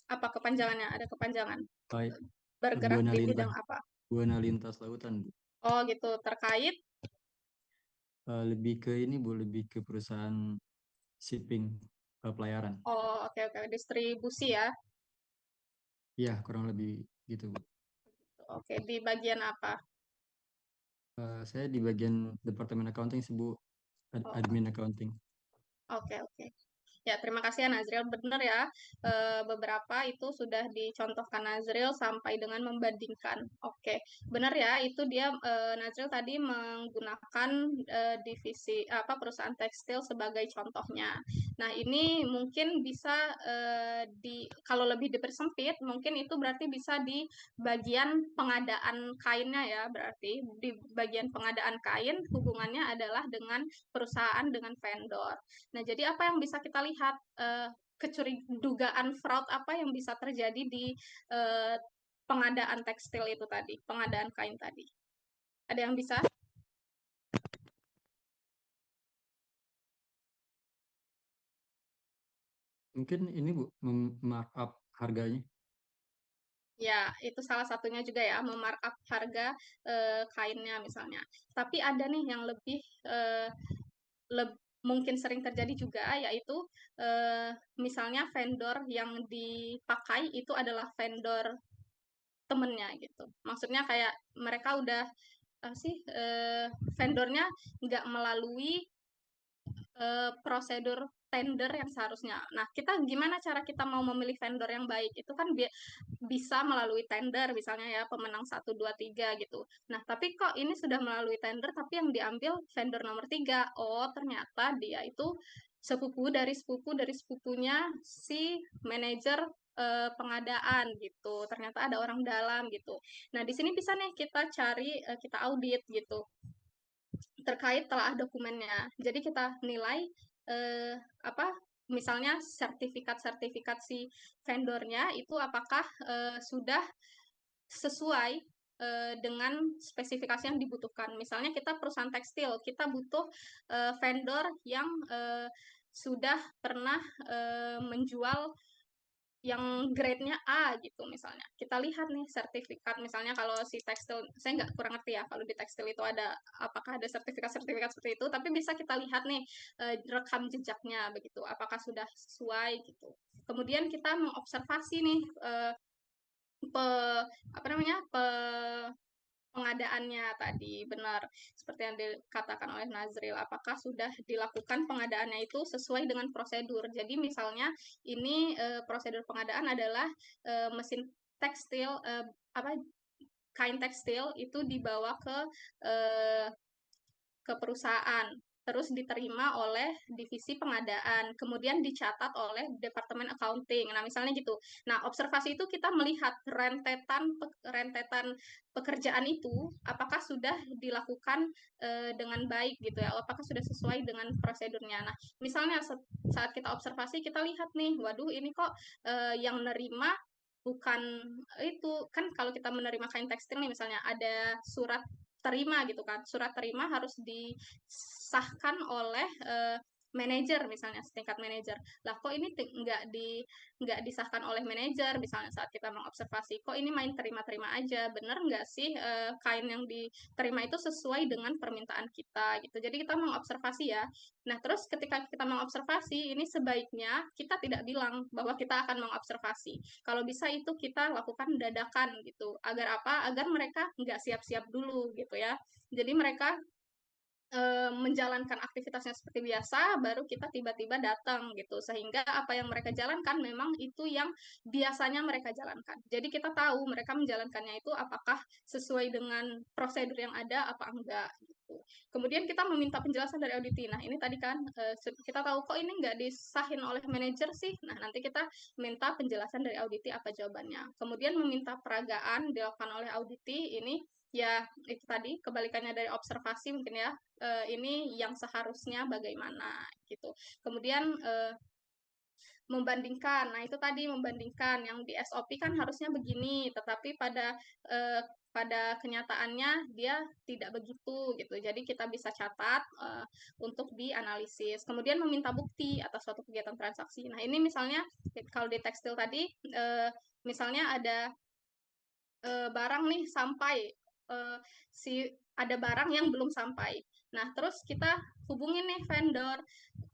Apa kepanjangannya? Ada kepanjangan? baik. Bergerak Buana di Lintas, bidang apa? Buana Lintas Lautan Bu. Oh gitu, terkait? Lebih ke ini Bu, lebih ke perusahaan shipping pelayaran. Oh oke oke, distribusi ya. Iya, kurang lebih gitu Bu. Oke, di bagian apa? Saya di bagian departemen accounting sih Bu, Oh, admin accounting. oke oke. Ya, terima kasih ya Nazril. Benar ya, beberapa itu sudah dicontohkan Nazril sampai dengan membandingkan. Oke, benar ya, itu dia Nazril tadi menggunakan divisi apa perusahaan tekstil sebagai contohnya. Nah, ini mungkin bisa kalau lebih dipersempit, mungkin itu berarti bisa di bagian pengadaan kainnya ya, berarti di bagian pengadaan kain hubungannya adalah dengan perusahaan dengan vendor. Nah, jadi apa yang bisa kita lihat dugaan fraud apa yang bisa terjadi di pengadaan tekstil itu tadi, pengadaan kain tadi? Ada yang bisa? Mungkin ini Bu, markup harganya. Ya, itu salah satunya juga ya, memarkup harga kainnya misalnya. Tapi ada nih yang lebih mungkin sering terjadi juga, yaitu misalnya vendor yang dipakai itu adalah vendor temennya gitu. Maksudnya kayak mereka udah vendornya nggak melalui prosedur tender yang seharusnya. Nah, kita gimana cara kita mau memilih vendor yang baik? Itu kan bisa melalui tender, misalnya ya pemenang 1, 2, 3 gitu. Nah, tapi kok ini sudah melalui tender, tapi yang diambil vendor nomor 3. Oh, ternyata dia itu sepupu dari sepupunya si manajer pengadaan gitu. Ternyata ada orang dalam gitu. Nah, di sini bisa nih kita cari, kita audit gitu terkait telah dokumennya. Jadi kita nilai apa misalnya sertifikat-sertifikat si vendornya itu apakah sudah sesuai dengan spesifikasi yang dibutuhkan. Misalnya kita perusahaan tekstil, kita butuh vendor yang sudah pernah menjual yang grade-nya A gitu misalnya. Kita lihat nih sertifikat misalnya kalau si tekstil, saya nggak kurang ngerti ya kalau di tekstil itu ada apakah ada sertifikat-sertifikat seperti itu, tapi bisa kita lihat nih rekam jejaknya begitu, apakah sudah sesuai gitu. Kemudian kita mengobservasi nih pe, apa namanya pengadaannya tadi benar seperti yang dikatakan oleh Nazril, apakah sudah dilakukan pengadaannya itu sesuai dengan prosedur. Jadi misalnya ini prosedur pengadaan adalah mesin tekstil apa kain tekstil itu dibawa ke perusahaan, terus diterima oleh divisi pengadaan, kemudian dicatat oleh departemen accounting. Nah, misalnya gitu. Nah, observasi itu kita melihat rentetan pekerjaan itu apakah sudah dilakukan dengan baik gitu ya, apakah sudah sesuai dengan prosedurnya. Nah, misalnya saat kita observasi kita lihat nih, waduh ini kok yang nerima bukan itu kan kalau kita menerima kain tekstil nih misalnya ada surat terima gitu kan. Surat terima harus disahkan oleh manajer misalnya, setingkat manajer. Lah kok ini nggak disahkan oleh manajer misalnya saat kita mengobservasi, kok ini main terima-terima aja, bener nggak sih kain yang diterima itu sesuai dengan permintaan kita gitu. Jadi kita mengobservasi ya. Nah terus ketika kita mengobservasi ini sebaiknya kita tidak bilang bahwa kita akan mengobservasi. Kalau bisa itu kita lakukan dadakan gitu. Agar apa? Agar mereka nggak siap-siap dulu gitu ya. Jadi mereka menjalankan aktivitasnya seperti biasa, baru kita tiba-tiba datang gitu. Sehingga apa yang mereka jalankan memang itu yang biasanya mereka jalankan. Jadi kita tahu mereka menjalankannya itu apakah sesuai dengan prosedur yang ada apa enggak gitu. Kemudian kita meminta penjelasan dari auditi. Nah ini tadi kan kita tahu kok ini nggak disahin oleh manajer sih. Nah nanti kita minta penjelasan dari auditi apa jawabannya. Kemudian meminta peragaan dilakukan oleh auditi ini ya itu tadi kebalikannya dari observasi mungkin ya ini yang seharusnya bagaimana gitu. Kemudian membandingkan, nah itu tadi membandingkan yang di SOP kan harusnya begini, tetapi pada kenyataannya dia tidak begitu gitu. Jadi kita bisa catat untuk dianalisis. Kemudian meminta bukti atas suatu kegiatan transaksi. Nah ini misalnya kalau di tekstil tadi misalnya ada barang nih sampai si ada barang yang belum sampai. Nah, terus kita hubungin nih vendor,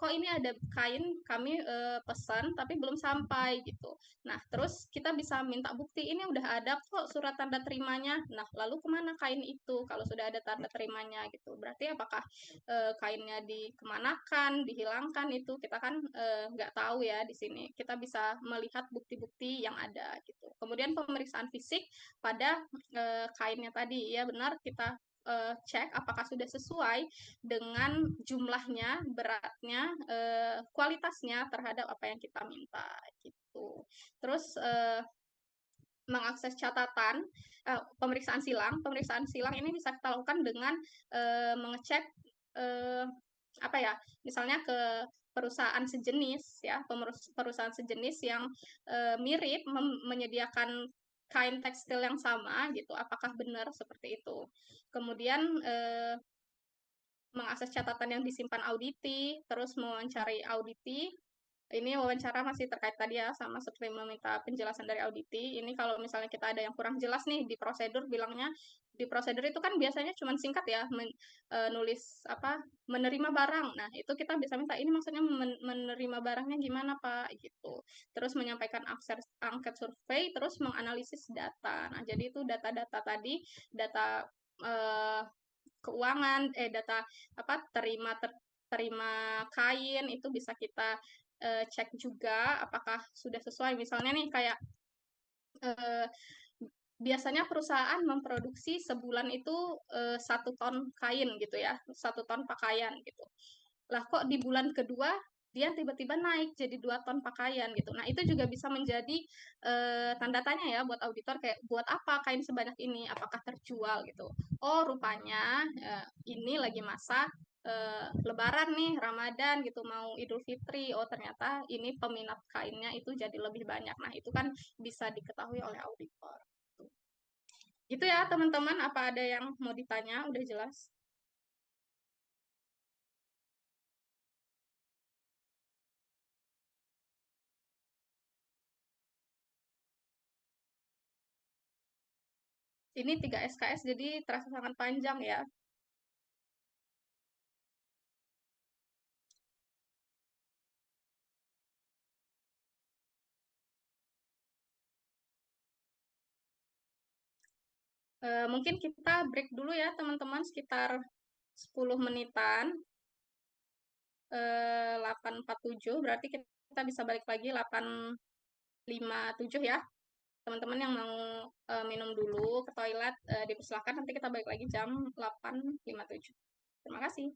kok ini ada kain kami pesan tapi belum sampai gitu. Nah, terus kita bisa minta bukti ini udah ada kok surat tanda terimanya. Nah, lalu kemana kain itu kalau sudah ada tanda terimanya gitu. Berarti apakah kainnya dikemanakan, dihilangkan itu kita kan nggak tahu ya di sini. Kita bisa melihat bukti-bukti yang ada gitu. Kemudian pemeriksaan fisik pada kainnya tadi ya benar kita cek apakah sudah sesuai dengan jumlahnya, beratnya, kualitasnya terhadap apa yang kita minta gitu. Terus mengakses catatan pemeriksaan silang ini bisa kita lakukan dengan mengecek apa ya misalnya ke perusahaan sejenis ya perusahaan sejenis yang mirip menyediakan kain tekstil yang sama gitu apakah benar seperti itu kemudian mengakses catatan yang disimpan auditi terus mewawancarai auditi ini wawancara masih terkait tadi ya sama seperti meminta penjelasan dari auditi. Ini kalau misalnya kita ada yang kurang jelas nih di prosedur bilangnya di prosedur itu kan biasanya cuma singkat ya nulis apa menerima barang. Nah, itu kita bisa minta ini maksudnya menerima barangnya gimana, Pak gitu. Terus menyampaikan angket survei terus menganalisis data. Nah, jadi itu data-data tadi data keuangan data apa terima kain itu bisa kita cek juga apakah sudah sesuai misalnya nih kayak eh, biasanya perusahaan memproduksi sebulan itu 1 ton kain gitu ya 1 ton pakaian gitu lah kok di bulan kedua dia tiba-tiba naik jadi 2 ton pakaian gitu nah itu juga bisa menjadi tanda tanya ya buat auditor kayak buat apa kain sebanyak ini apakah terjual gitu oh rupanya ini lagi masa Lebaran nih, Ramadan gitu, mau Idul Fitri, oh ternyata ini peminat kainnya itu jadi lebih banyak. Nah, itu kan bisa diketahui oleh auditor. Gitu ya, teman-teman. Apa ada yang mau ditanya? Udah jelas? Ini 3 SKS, jadi terasa sangat panjang ya. Mungkin kita break dulu ya, teman-teman, sekitar 10 menitan. 8.47, berarti kita bisa balik lagi 8.57 ya. Teman-teman yang mau minum dulu ke toilet dipersilakan nanti kita balik lagi jam 8.57. Terima kasih.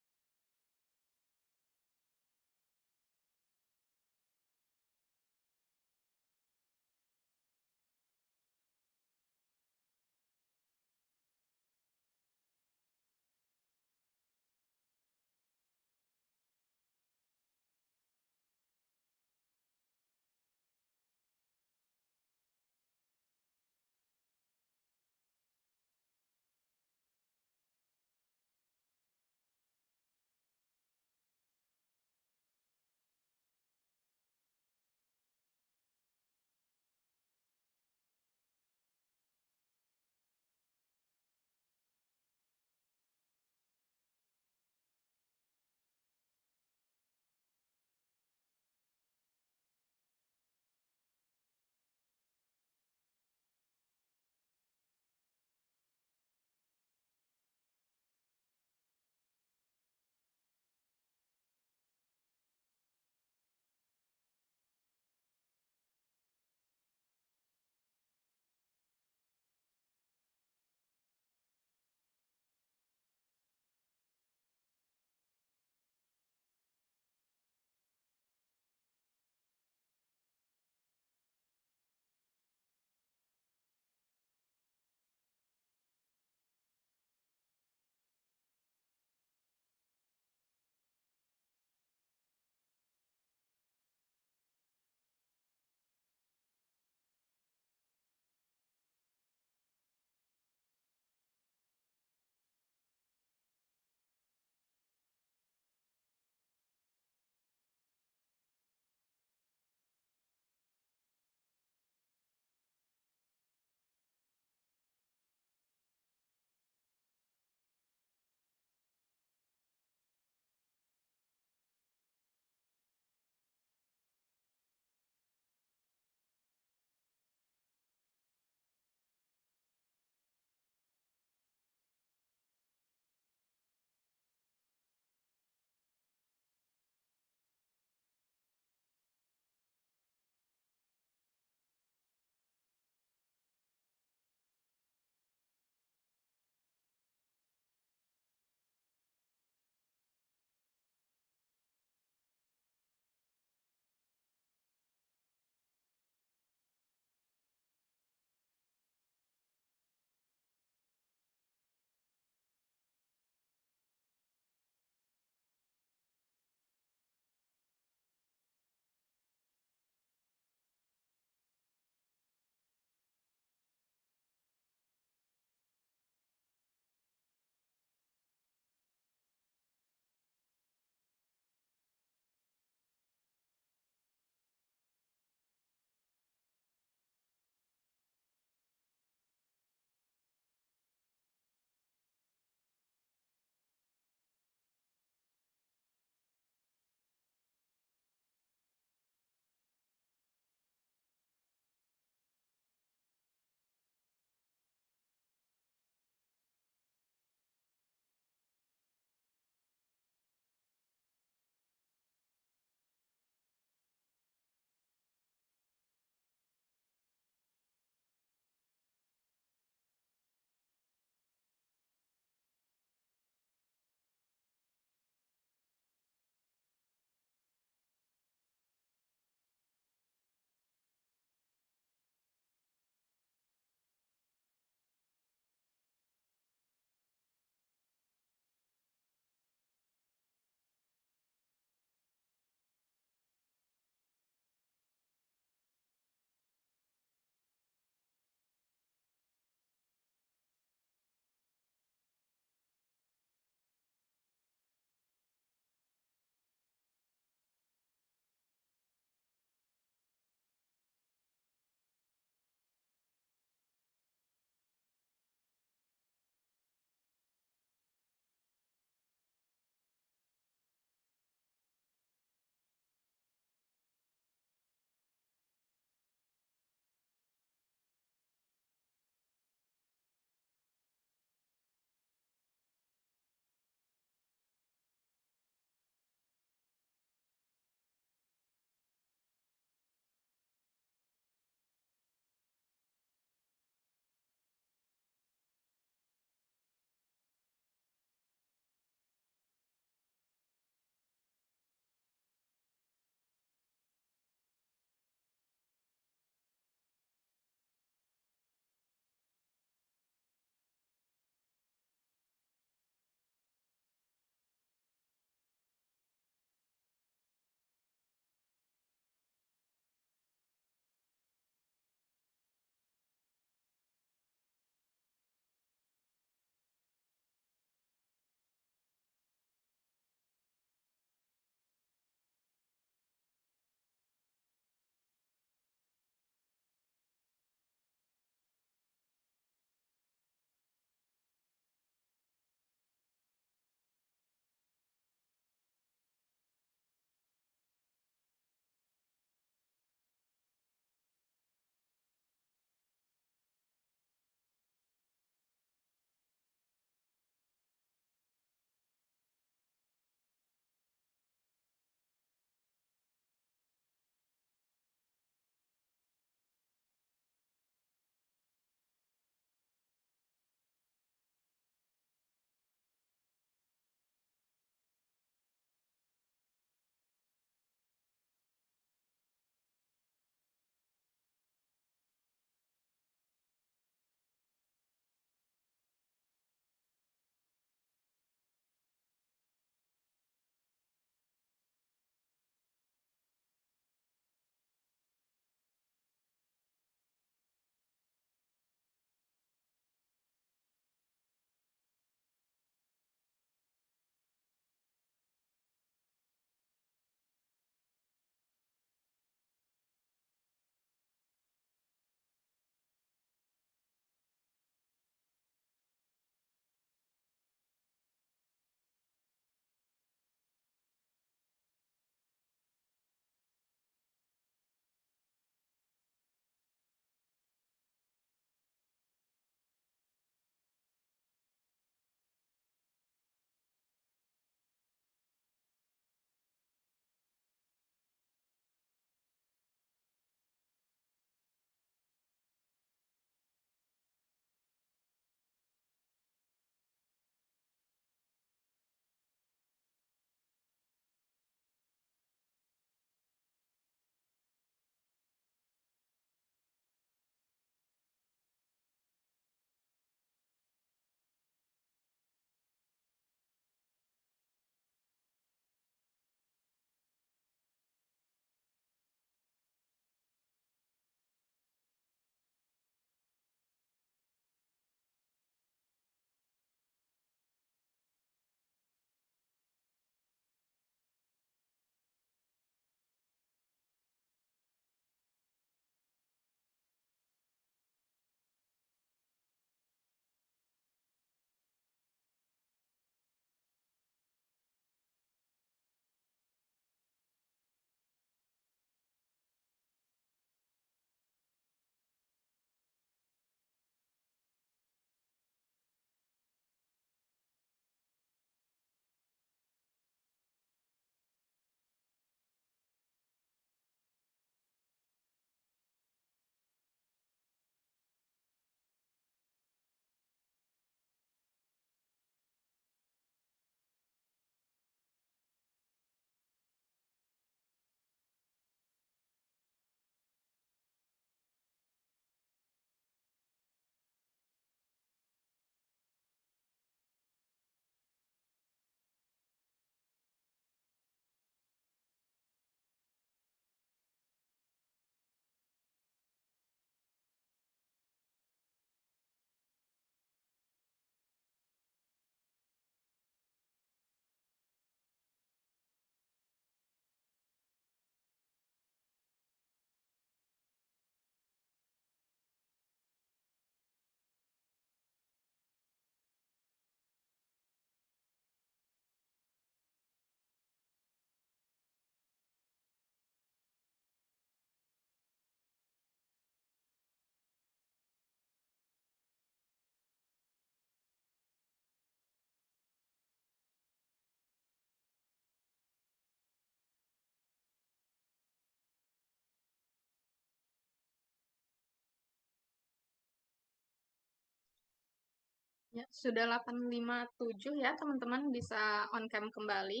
Ya, sudah 8.57 ya, teman-teman bisa on cam kembali.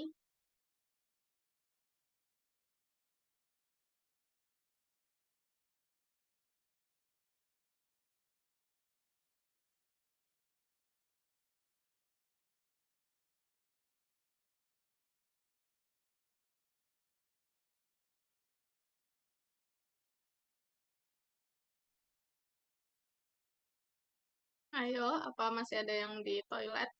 Ayo, apa masih ada yang di toilet?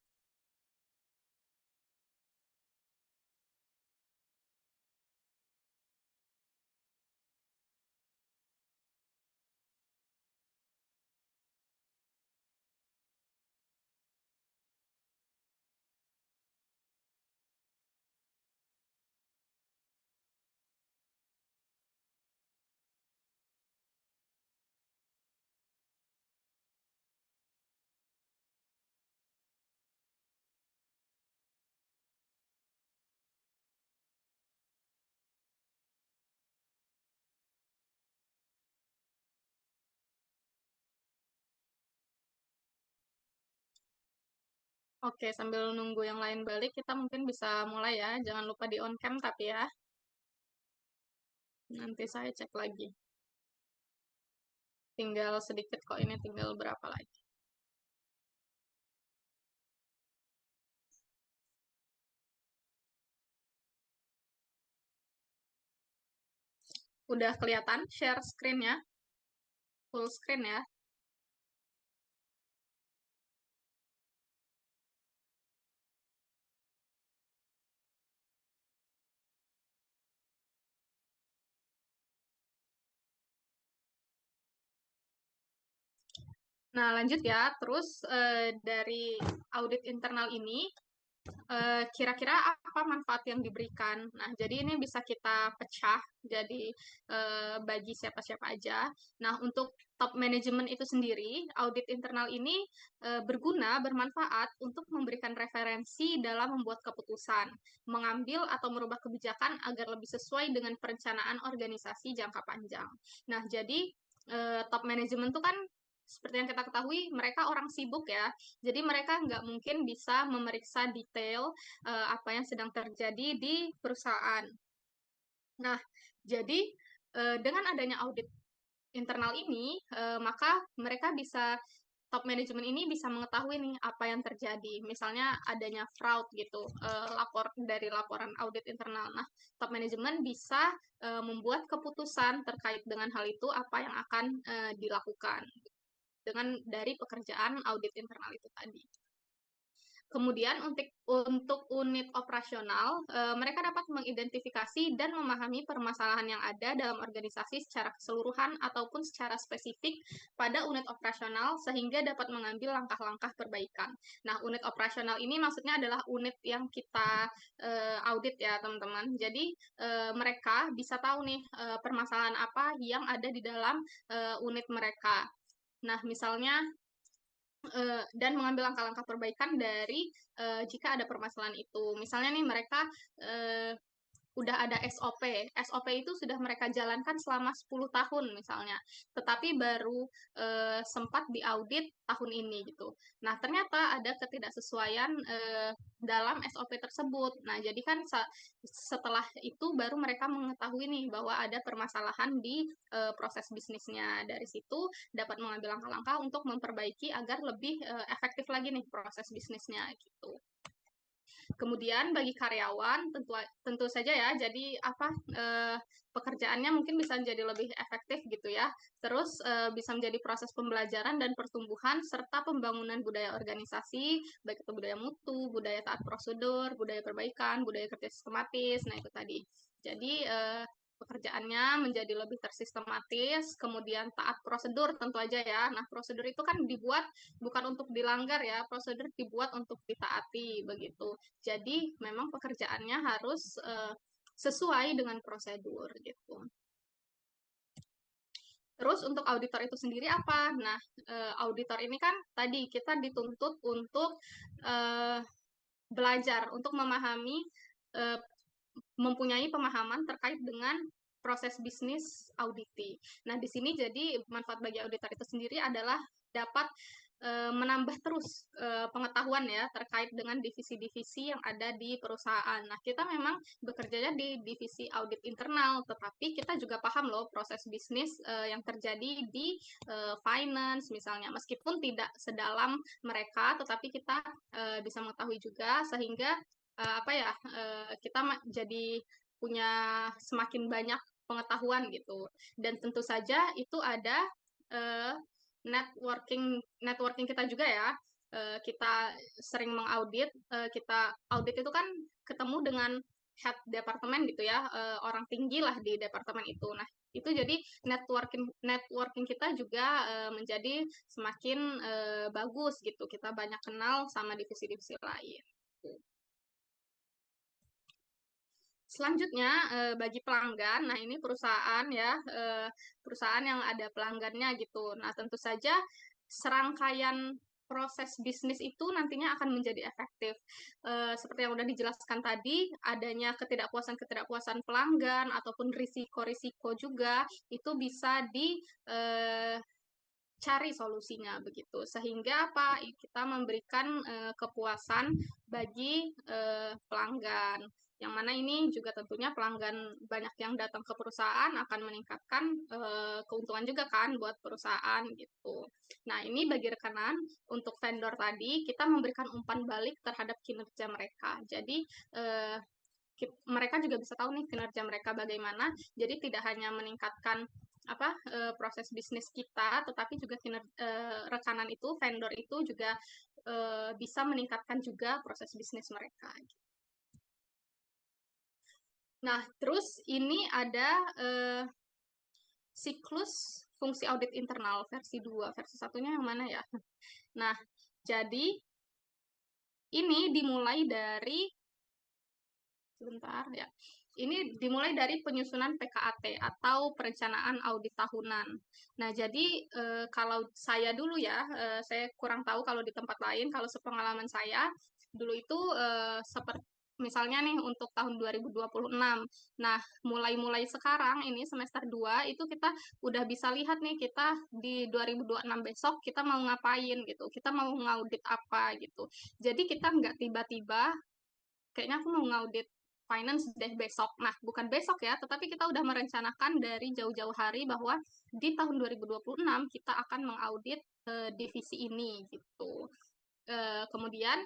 Oke, sambil nunggu yang lain balik, kita mungkin bisa mulai ya. Jangan lupa di on cam tapi ya. Nanti saya cek lagi. Tinggal sedikit kok, ini tinggal berapa lagi. Udah kelihatan share screen ya? Full screen ya? Nah, lanjut ya. Terus dari audit internal ini, kira-kira apa manfaat yang diberikan? Nah, jadi ini bisa kita pecah jadi bagi siapa-siapa aja. Nah, untuk top management itu sendiri, audit internal ini berguna, bermanfaat untuk memberikan referensi dalam membuat keputusan, mengambil atau merubah kebijakan agar lebih sesuai dengan perencanaan organisasi jangka panjang. Nah, jadi top management itu kan seperti yang kita ketahui, mereka orang sibuk ya. Jadi mereka nggak mungkin bisa memeriksa detail apa yang sedang terjadi di perusahaan. Nah, jadi dengan adanya audit internal ini, maka mereka bisa top management ini bisa mengetahui nih apa yang terjadi. Misalnya adanya fraud gitu, dari laporan audit internal. Nah, top management bisa membuat keputusan terkait dengan hal itu apa yang akan dilakukan dengan dari pekerjaan audit internal itu tadi. Kemudian untuk unit operasional, mereka dapat mengidentifikasi dan memahami permasalahan yang ada dalam organisasi secara keseluruhan ataupun secara spesifik pada unit operasional sehingga dapat mengambil langkah-langkah perbaikan. Nah, unit operasional ini maksudnya adalah unit yang kita audit ya, teman-teman. Jadi, mereka bisa tahu nih permasalahan apa yang ada di dalam unit mereka. Nah, misalnya dan mengambil langkah-langkah perbaikan dari jika ada permasalahan itu. Misalnya nih mereka udah ada SOP. SOP itu sudah mereka jalankan selama 10 tahun misalnya, tetapi baru sempat diaudit tahun ini gitu. Nah, ternyata ada ketidaksesuaian dalam SOP tersebut. Nah, jadi kan setelah itu baru mereka mengetahui nih bahwa ada permasalahan di proses bisnisnya. Dari situ dapat mengambil langkah-langkah untuk memperbaiki agar lebih efektif lagi nih proses bisnisnya gitu. Kemudian bagi karyawan tentu saja ya, jadi apa pekerjaannya mungkin bisa menjadi lebih efektif gitu ya. Terus bisa menjadi proses pembelajaran dan pertumbuhan serta pembangunan budaya organisasi, baik itu budaya mutu, budaya taat prosedur, budaya perbaikan, budaya kerja sistematis. Nah, itu tadi. Jadi pekerjaannya menjadi lebih tersistematis, kemudian taat prosedur tentu aja ya. Nah, prosedur itu kan dibuat bukan untuk dilanggar ya, prosedur dibuat untuk ditaati begitu. Jadi memang pekerjaannya harus sesuai dengan prosedur gitu. Terus untuk auditor itu sendiri apa? Nah, auditor ini kan tadi kita dituntut untuk belajar, untuk memahami, mempunyai pemahaman terkait dengan proses bisnis auditi. Nah, di sini jadi manfaat bagi auditor itu sendiri adalah dapat menambah terus pengetahuan ya terkait dengan divisi-divisi yang ada di perusahaan. Nah, kita memang bekerjanya di divisi audit internal, tetapi kita juga paham loh proses bisnis yang terjadi di finance misalnya. Meskipun tidak sedalam mereka, tetapi kita bisa mengetahui juga sehingga kita jadi punya semakin banyak pengetahuan gitu. Dan tentu saja itu ada networking kita juga ya. Kita sering mengaudit, kita audit itu kan ketemu dengan head departemen gitu ya, orang tinggi lah di departemen itu. Nah, itu jadi networking kita juga menjadi semakin bagus gitu. Kita banyak kenal sama divisi-divisi lain. Selanjutnya bagi pelanggan, nah ini perusahaan ya, perusahaan yang ada pelanggannya gitu. Nah, tentu saja serangkaian proses bisnis itu nantinya akan menjadi efektif. Seperti yang udah dijelaskan tadi, adanya ketidakpuasan pelanggan ataupun risiko-risiko juga itu bisa cari solusinya begitu. Sehingga apa? Kita memberikan kepuasan bagi pelanggan. Yang mana ini juga tentunya pelanggan banyak yang datang ke perusahaan akan meningkatkan keuntungan juga kan buat perusahaan gitu. Nah, ini bagi rekanan untuk vendor tadi kita memberikan umpan balik terhadap kinerja mereka. Jadi mereka juga bisa tahu nih kinerja mereka bagaimana. Jadi tidak hanya meningkatkan proses bisnis kita, tetapi juga rekanan itu, vendor itu juga bisa meningkatkan juga proses bisnis mereka. Nah, terus ini ada siklus fungsi audit internal versi 2. Versi satunya yang mana ya? Nah, jadi ini dimulai dari sebentar ya. Ini dimulai dari penyusunan PKAT atau perencanaan audit tahunan. Nah, jadi kalau saya dulu ya, saya kurang tahu kalau di tempat lain, kalau sepengalaman saya, dulu itu seperti misalnya nih untuk tahun 2026. Nah, mulai sekarang ini semester 2 itu kita udah bisa lihat nih kita di 2026 besok kita mau ngapain gitu. Kita mau ngaudit apa gitu. Jadi kita nggak tiba-tiba kayaknya aku mau ngaudit finance deh besok. Nah, bukan besok ya, tetapi kita udah merencanakan dari jauh-jauh hari bahwa di tahun 2026 kita akan mengaudit divisi ini gitu. Kemudian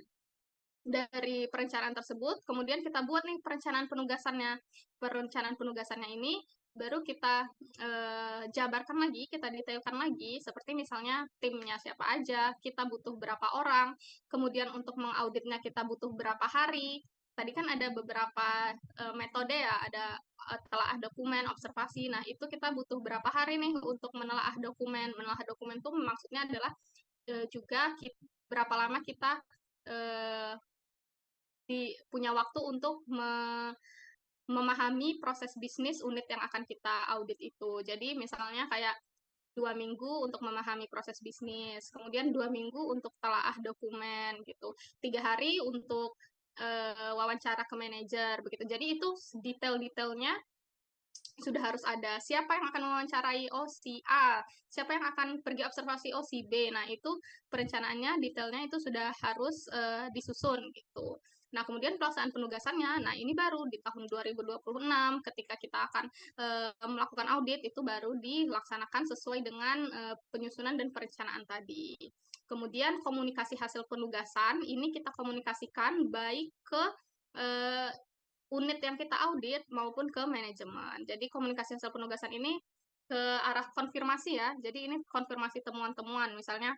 dari perencanaan tersebut, kemudian kita buat nih perencanaan penugasannya. Perencanaan penugasannya ini baru kita jabarkan lagi, kita detailkan lagi, seperti misalnya timnya siapa aja, kita butuh berapa orang, kemudian untuk mengauditnya kita butuh berapa hari. Tadi kan ada beberapa metode ya, ada telaah dokumen, observasi. Nah, itu kita butuh berapa hari nih untuk menelaah dokumen. Menelaah dokumen itu maksudnya adalah juga berapa lama kita punya waktu untuk memahami proses bisnis unit yang akan kita audit itu. Jadi misalnya kayak 2 minggu untuk memahami proses bisnis, kemudian 2 minggu untuk telaah dokumen gitu, 3 hari untuk wawancara ke manajer begitu. Jadi itu detail-detailnya sudah harus ada. Siapa yang akan mewawancarai? Oh, si A. Siapa yang akan pergi observasi? Oh, si B. Nah, itu perencanaannya, detailnya itu sudah harus disusun gitu. Nah, kemudian pelaksanaan penugasannya, nah ini baru di tahun 2026 ketika kita akan melakukan audit, itu baru dilaksanakan sesuai dengan penyusunan dan perencanaan tadi. Kemudian komunikasi hasil penugasan, ini kita komunikasikan baik ke unit yang kita audit maupun ke manajemen. Jadi komunikasi hasil penugasan ini ke arah konfirmasi ya. Jadi ini konfirmasi temuan-temuan. Misalnya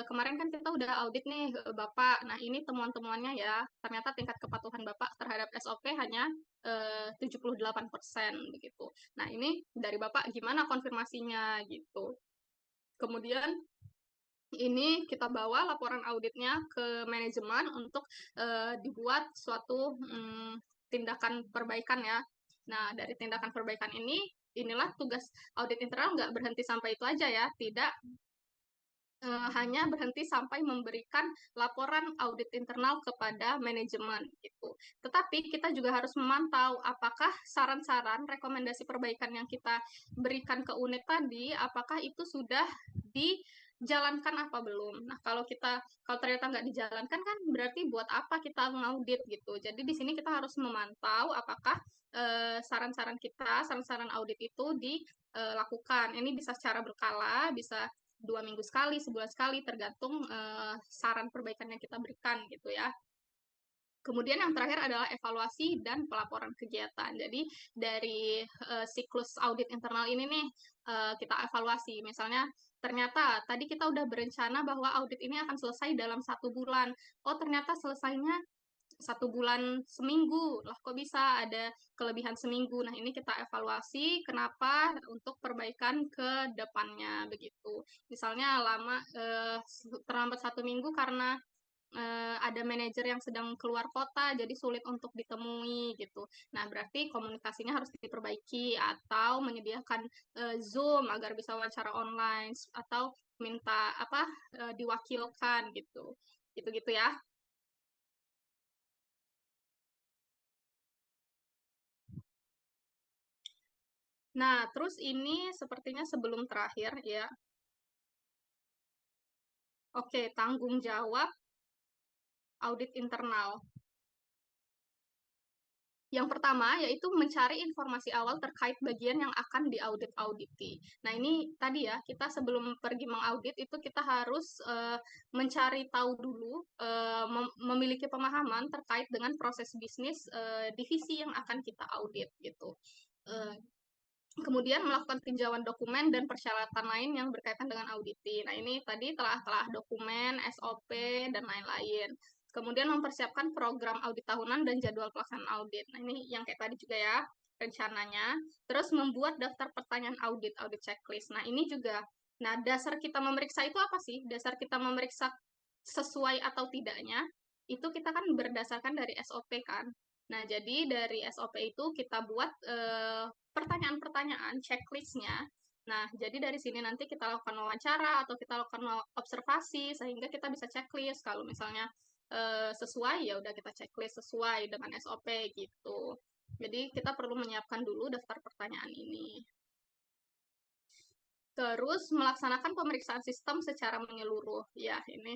kemarin kan kita udah audit nih Bapak. Nah, ini temuan-temuannya ya. Ternyata tingkat kepatuhan Bapak terhadap SOP hanya 78% begitu. Nah, ini dari Bapak gimana konfirmasinya gitu. Kemudian ini kita bawa laporan auditnya ke manajemen untuk dibuat suatu tindakan perbaikan ya. Nah, dari tindakan perbaikan ini, inilah tugas audit internal nggak berhenti sampai itu aja ya, tidak hanya berhenti sampai memberikan laporan audit internal kepada manajemen gitu. Tetapi kita juga harus memantau apakah saran-saran rekomendasi perbaikan yang kita berikan ke unit tadi, apakah itu sudah jalankan apa belum. Nah, kalau ternyata nggak dijalankan kan berarti buat apa kita ngaudit gitu. Jadi di sini kita harus memantau apakah saran-saran kita, saran-saran audit itu dilakukan. Ini bisa secara berkala, bisa 2 minggu sekali, sebulan sekali, tergantung saran perbaikan yang kita berikan gitu ya. Kemudian yang terakhir adalah evaluasi dan pelaporan kegiatan. Jadi dari siklus audit internal ini nih kita evaluasi. Misalnya ternyata tadi kita udah berencana bahwa audit ini akan selesai dalam 1 bulan. Oh ternyata selesainya 1 bulan seminggu. Lah kok bisa ada kelebihan seminggu. Nah ini kita evaluasi kenapa untuk perbaikan ke depannya begitu. Misalnya terlambat 1 minggu karena ada manajer yang sedang keluar kota, jadi sulit untuk ditemui gitu. Nah, berarti komunikasinya harus diperbaiki atau menyediakan Zoom agar bisa wawancara online atau minta diwakilkan gitu. Gitu-gitu ya. Nah, terus ini sepertinya sebelum terakhir ya. Oke, tanggung jawab audit internal. Yang pertama yaitu mencari informasi awal terkait bagian yang akan diaudit-auditi. Nah, ini tadi ya, kita sebelum pergi mengaudit itu kita harus mencari tahu dulu, memiliki pemahaman terkait dengan proses bisnis divisi yang akan kita audit gitu. Kemudian melakukan tinjauan dokumen dan persyaratan lain yang berkaitan dengan auditi. Nah, ini tadi telah dokumen, SOP, dan lain-lain. Kemudian mempersiapkan program audit tahunan dan jadwal pelaksanaan audit. Nah, ini yang kayak tadi juga ya, rencananya. Terus membuat daftar pertanyaan audit checklist. Nah, ini juga, nah dasar kita memeriksa itu apa sih? Dasar kita memeriksa sesuai atau tidaknya, itu kita kan berdasarkan dari SOP kan. Nah, jadi dari SOP itu kita buat pertanyaan-pertanyaan, checklistnya. Nah, jadi dari sini nanti kita lakukan wawancara atau kita lakukan observasi sehingga kita bisa checklist. Kalau misalnya sesuai ya udah kita checklist sesuai dengan SOP gitu. Jadi kita perlu menyiapkan dulu daftar pertanyaan ini. Terus melaksanakan pemeriksaan sistem secara menyeluruh. Ya, ini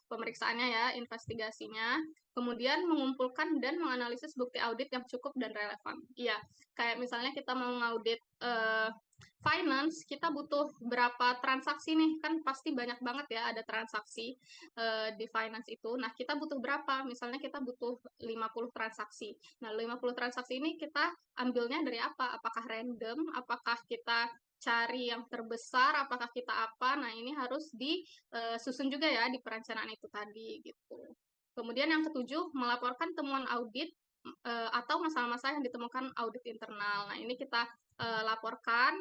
pemeriksaannya ya, investigasinya. Kemudian mengumpulkan dan menganalisis bukti audit yang cukup dan relevan. Iya, kayak misalnya kita mau ngaudit finance, kita butuh berapa transaksi nih, kan pasti banyak banget ya ada transaksi di finance itu. Nah, kita butuh berapa? Misalnya kita butuh 50 transaksi. Nah, 50 transaksi ini kita ambilnya dari apa? Apakah random? Apakah kita cari yang terbesar, apakah kita apa? Nah, ini harus disusun juga ya di perencanaan itu tadi gitu. Kemudian yang ketujuh, melaporkan temuan audit atau masalah-masalah yang ditemukan audit internal. Nah, ini kita laporkan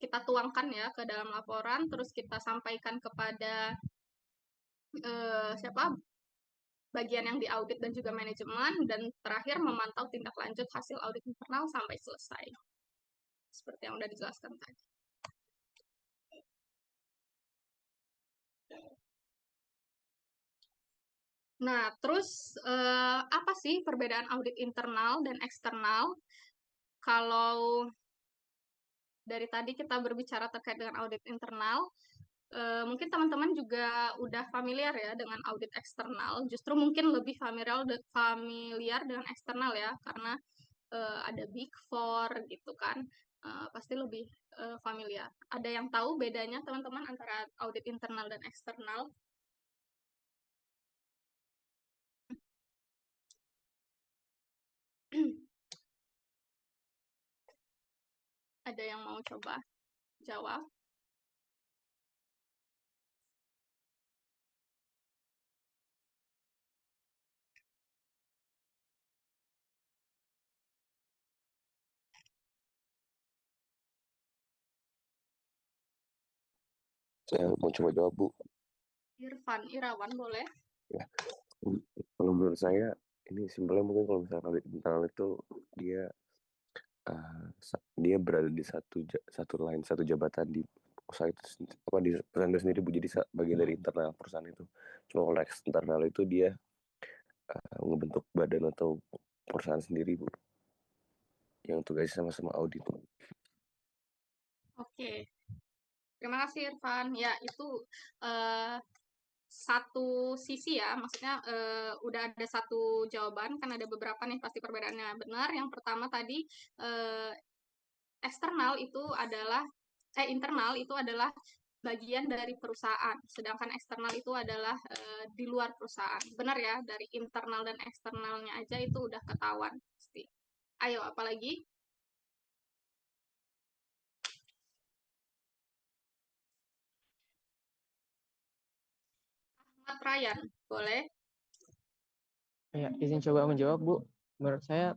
kita tuangkan ya ke dalam laporan, terus kita sampaikan kepada bagian yang diaudit dan juga manajemen, dan terakhir memantau tindak lanjut hasil audit internal sampai selesai. Seperti yang sudah dijelaskan tadi. Nah, terus apa sih perbedaan audit internal dan eksternal? Kalau dari tadi kita berbicara terkait dengan audit internal, mungkin teman-teman juga udah familiar ya dengan audit eksternal. Justru mungkin lebih familiar dengan eksternal ya, karena ada Big Four gitu kan. Pasti lebih familiar. Ada yang tahu bedanya teman-teman antara audit internal dan eksternal? Ada yang mau coba jawab? Saya mau coba jawab, Bu. Irawan boleh. Ya, kalau menurut saya ini simpelnya mungkin kalau misalnya audit internal itu dia berada di satu jabatan di usaha itu di perusahaan itu sendiri, Bu. Jadi bagian dari internal perusahaan itu. Cuma kalau eksternal itu dia ngebentuk badan atau perusahaan sendiri, Bu, yang tugasnya sama-sama audit. Oke. Terima kasih Irfan. Ya, itu satu sisi ya, maksudnya udah ada satu jawaban, kan ada beberapa nih pasti perbedaannya. Benar, yang pertama tadi internal itu adalah bagian dari perusahaan, sedangkan eksternal itu adalah di luar perusahaan. Benar ya, dari internal dan eksternalnya aja itu udah ketahuan pasti. Ayo, apalagi? Ahmad Ryan, boleh? Ya, izin coba menjawab, Bu. Menurut saya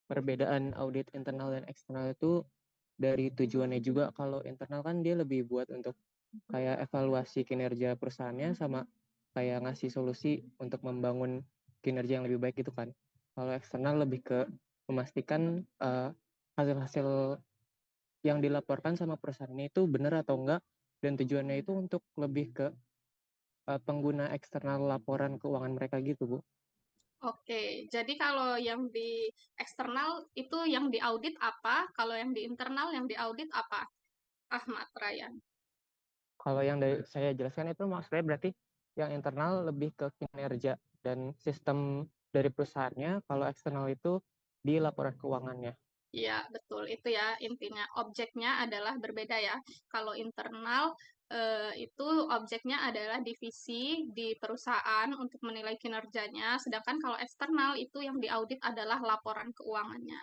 perbedaan audit internal dan eksternal itu dari tujuannya juga. Kalau internal kan dia lebih buat untuk kayak evaluasi kinerja perusahaannya sama kayak ngasih solusi untuk membangun kinerja yang lebih baik gitu kan. Kalau eksternal lebih ke memastikan hasil-hasil yang dilaporkan sama perusahaan itu benar atau enggak, dan tujuannya itu untuk lebih ke pengguna eksternal laporan keuangan mereka gitu, Bu. Oke, jadi kalau yang di eksternal itu yang diaudit apa? Kalau yang di internal yang diaudit apa? Ahmad Ryan. Kalau yang saya jelaskan itu maksudnya berarti yang internal lebih ke kinerja dan sistem dari perusahaannya, kalau eksternal itu di laporan keuangannya. Iya, betul. Itu ya intinya. Objeknya adalah berbeda ya. Kalau internal itu objeknya adalah divisi di perusahaan untuk menilai kinerjanya, sedangkan kalau eksternal itu yang diaudit adalah laporan keuangannya.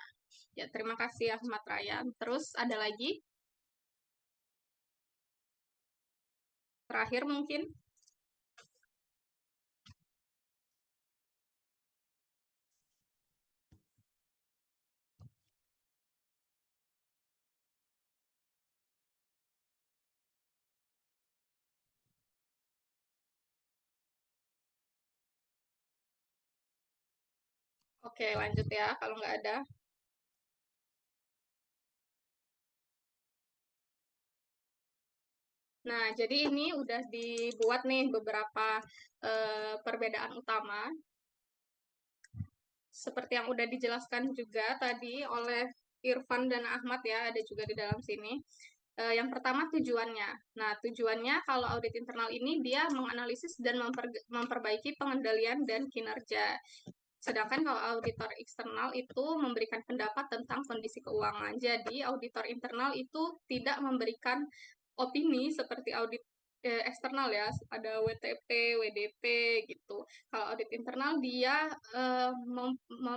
Ya, terima kasih Ahmad Ryan. Terus ada lagi? Terakhir mungkin? Oke, lanjut ya kalau nggak ada. Nah, jadi ini udah dibuat nih beberapa perbedaan utama. Seperti yang udah dijelaskan juga tadi oleh Irfan dan Ahmad ya, ada juga di dalam sini. Yang pertama tujuannya. Nah, tujuannya kalau audit internal ini dia menganalisis dan memperbaiki pengendalian dan kinerja. Sedangkan kalau auditor eksternal itu memberikan pendapat tentang kondisi keuangan. Jadi, auditor internal itu tidak memberikan opini seperti audit eksternal ya, ada WTP, WDP gitu. Kalau audit internal dia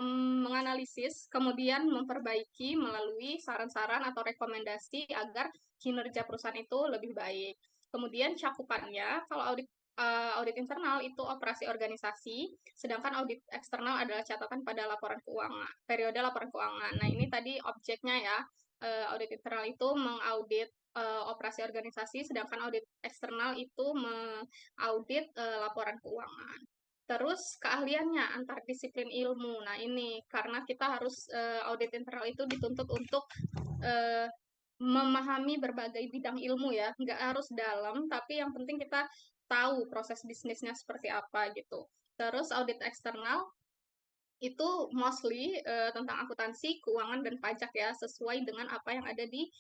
menganalisis, kemudian memperbaiki melalui saran-saran atau rekomendasi agar kinerja perusahaan itu lebih baik. Kemudian cakupannya, kalau audit internal itu operasi organisasi, sedangkan audit eksternal adalah catatan pada laporan keuangan, periode laporan keuangan. Nah, ini tadi objeknya ya. Audit internal itu mengaudit operasi organisasi, sedangkan audit eksternal itu mengaudit laporan keuangan. Terus keahliannya antar disiplin ilmu. Nah, ini karena kita harus audit internal itu dituntut untuk memahami berbagai bidang ilmu ya, nggak harus dalam, tapi yang penting kita tahu proses bisnisnya seperti apa gitu. Terus audit eksternal itu mostly tentang akuntansi, keuangan, dan pajak ya, sesuai dengan apa yang ada di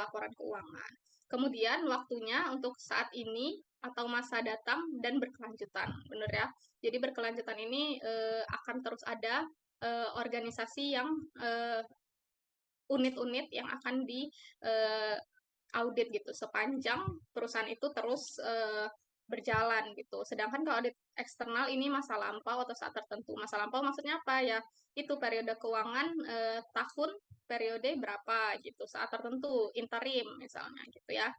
laporan keuangan. Kemudian waktunya untuk saat ini atau masa datang dan berkelanjutan, benar ya. Jadi berkelanjutan ini akan terus ada organisasi yang unit-unit yang akan di audit gitu sepanjang perusahaan itu terus berjalan gitu. Sedangkan kalau audit eksternal ini masa lampau atau saat tertentu. Masa lampau maksudnya apa ya? Itu periode keuangan tahun periode berapa gitu, saat tertentu, interim misalnya gitu ya.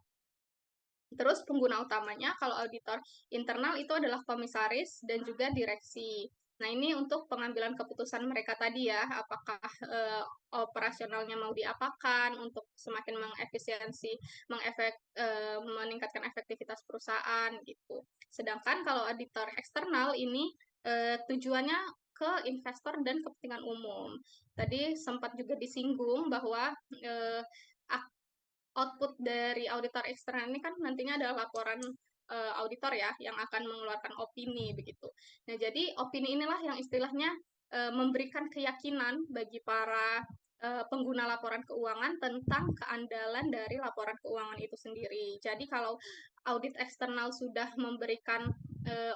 Terus pengguna utamanya kalau auditor internal itu adalah komisaris dan juga direksi. Nah, ini untuk pengambilan keputusan mereka tadi ya, apakah operasionalnya mau diapakan untuk semakin meningkatkan efektivitas perusahaan gitu. Sedangkan kalau auditor eksternal ini tujuannya ke investor dan kepentingan umum. Tadi sempat juga disinggung bahwa output dari auditor eksternal ini kan nantinya adalah laporan auditor ya yang akan mengeluarkan opini begitu. Nah, jadi opini inilah yang istilahnya memberikan keyakinan bagi para pengguna laporan keuangan tentang keandalan dari laporan keuangan itu sendiri. Jadi kalau audit eksternal sudah memberikan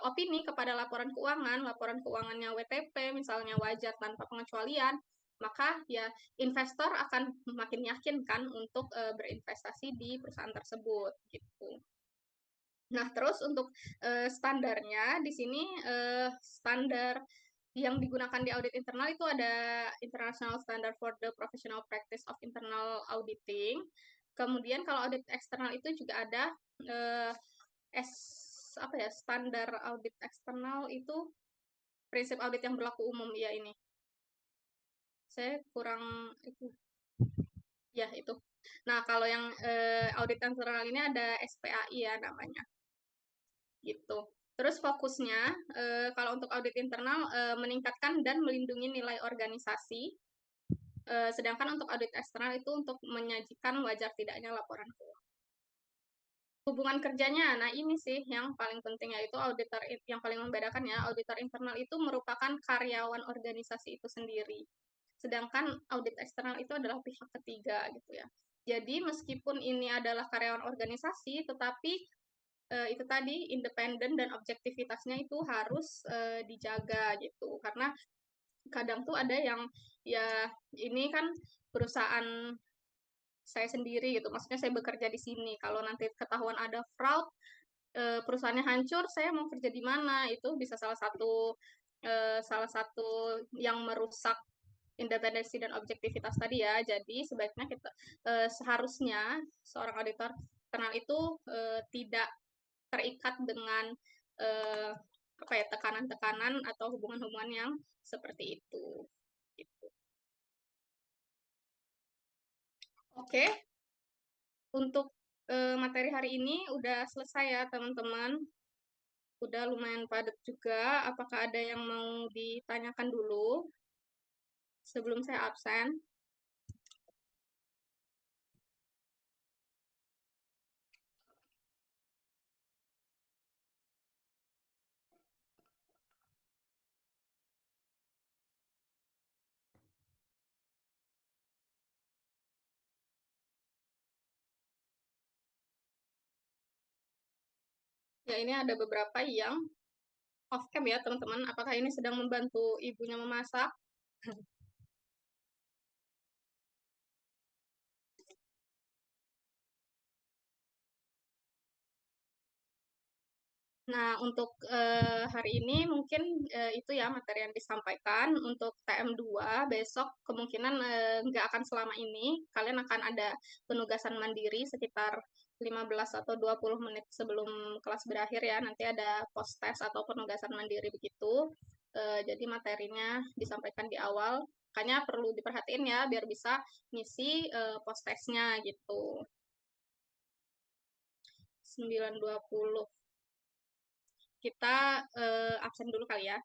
opini kepada laporan keuangannya WTP misalnya wajar tanpa pengecualian, maka ya investor akan makin yakin kan untuk berinvestasi di perusahaan tersebut gitu. Nah, terus untuk standarnya di sini standar yang digunakan di audit internal itu ada International Standard for the Professional Practice of Internal Auditing. Kemudian kalau audit eksternal itu juga ada standar audit eksternal itu prinsip audit yang berlaku umum ya ini. Saya kurang itu. Ya, itu. Nah, kalau yang audit internal ini ada SPAI ya namanya. Gitu. Terus fokusnya kalau untuk audit internal meningkatkan dan melindungi nilai organisasi, sedangkan untuk audit eksternal itu untuk menyajikan wajar tidaknya laporan keuangan. Hubungan kerjanya, nah ini sih yang paling penting yaitu auditor yang paling membedakan ya, auditor internal itu merupakan karyawan organisasi itu sendiri. Sedangkan audit eksternal itu adalah pihak ketiga gitu ya. Jadi meskipun ini adalah karyawan organisasi, tetapi itu tadi independen dan objektivitasnya itu harus dijaga gitu karena kadang tuh ada yang ya ini kan perusahaan saya sendiri gitu maksudnya saya bekerja di sini kalau nanti ketahuan ada fraud perusahaannya hancur saya mau kerja di mana itu bisa salah satu yang merusak independensi dan objektivitas tadi ya jadi sebaiknya kita seharusnya seorang auditor internal itu tidak terikat dengan tekanan-tekanan atau hubungan-hubungan yang seperti itu. Gitu. Oke, untuk materi hari ini udah selesai ya teman-teman. Udah lumayan padat juga. Apakah ada yang mau ditanyakan dulu sebelum saya absen? Ya, ini ada beberapa yang off cam ya, teman-teman. Apakah ini sedang membantu ibunya memasak? Nah, untuk hari ini mungkin itu ya materi yang disampaikan. Untuk TM2 besok kemungkinan nggak akan selama ini. Kalian akan ada penugasan mandiri sekitar 15 atau 20 menit sebelum kelas berakhir ya. Nanti ada post test atau penugasan mandiri begitu. Jadi materinya disampaikan di awal. Makanya perlu diperhatiin ya biar bisa ngisi post testnya gitu. 9.20. Kita absen dulu kali ya.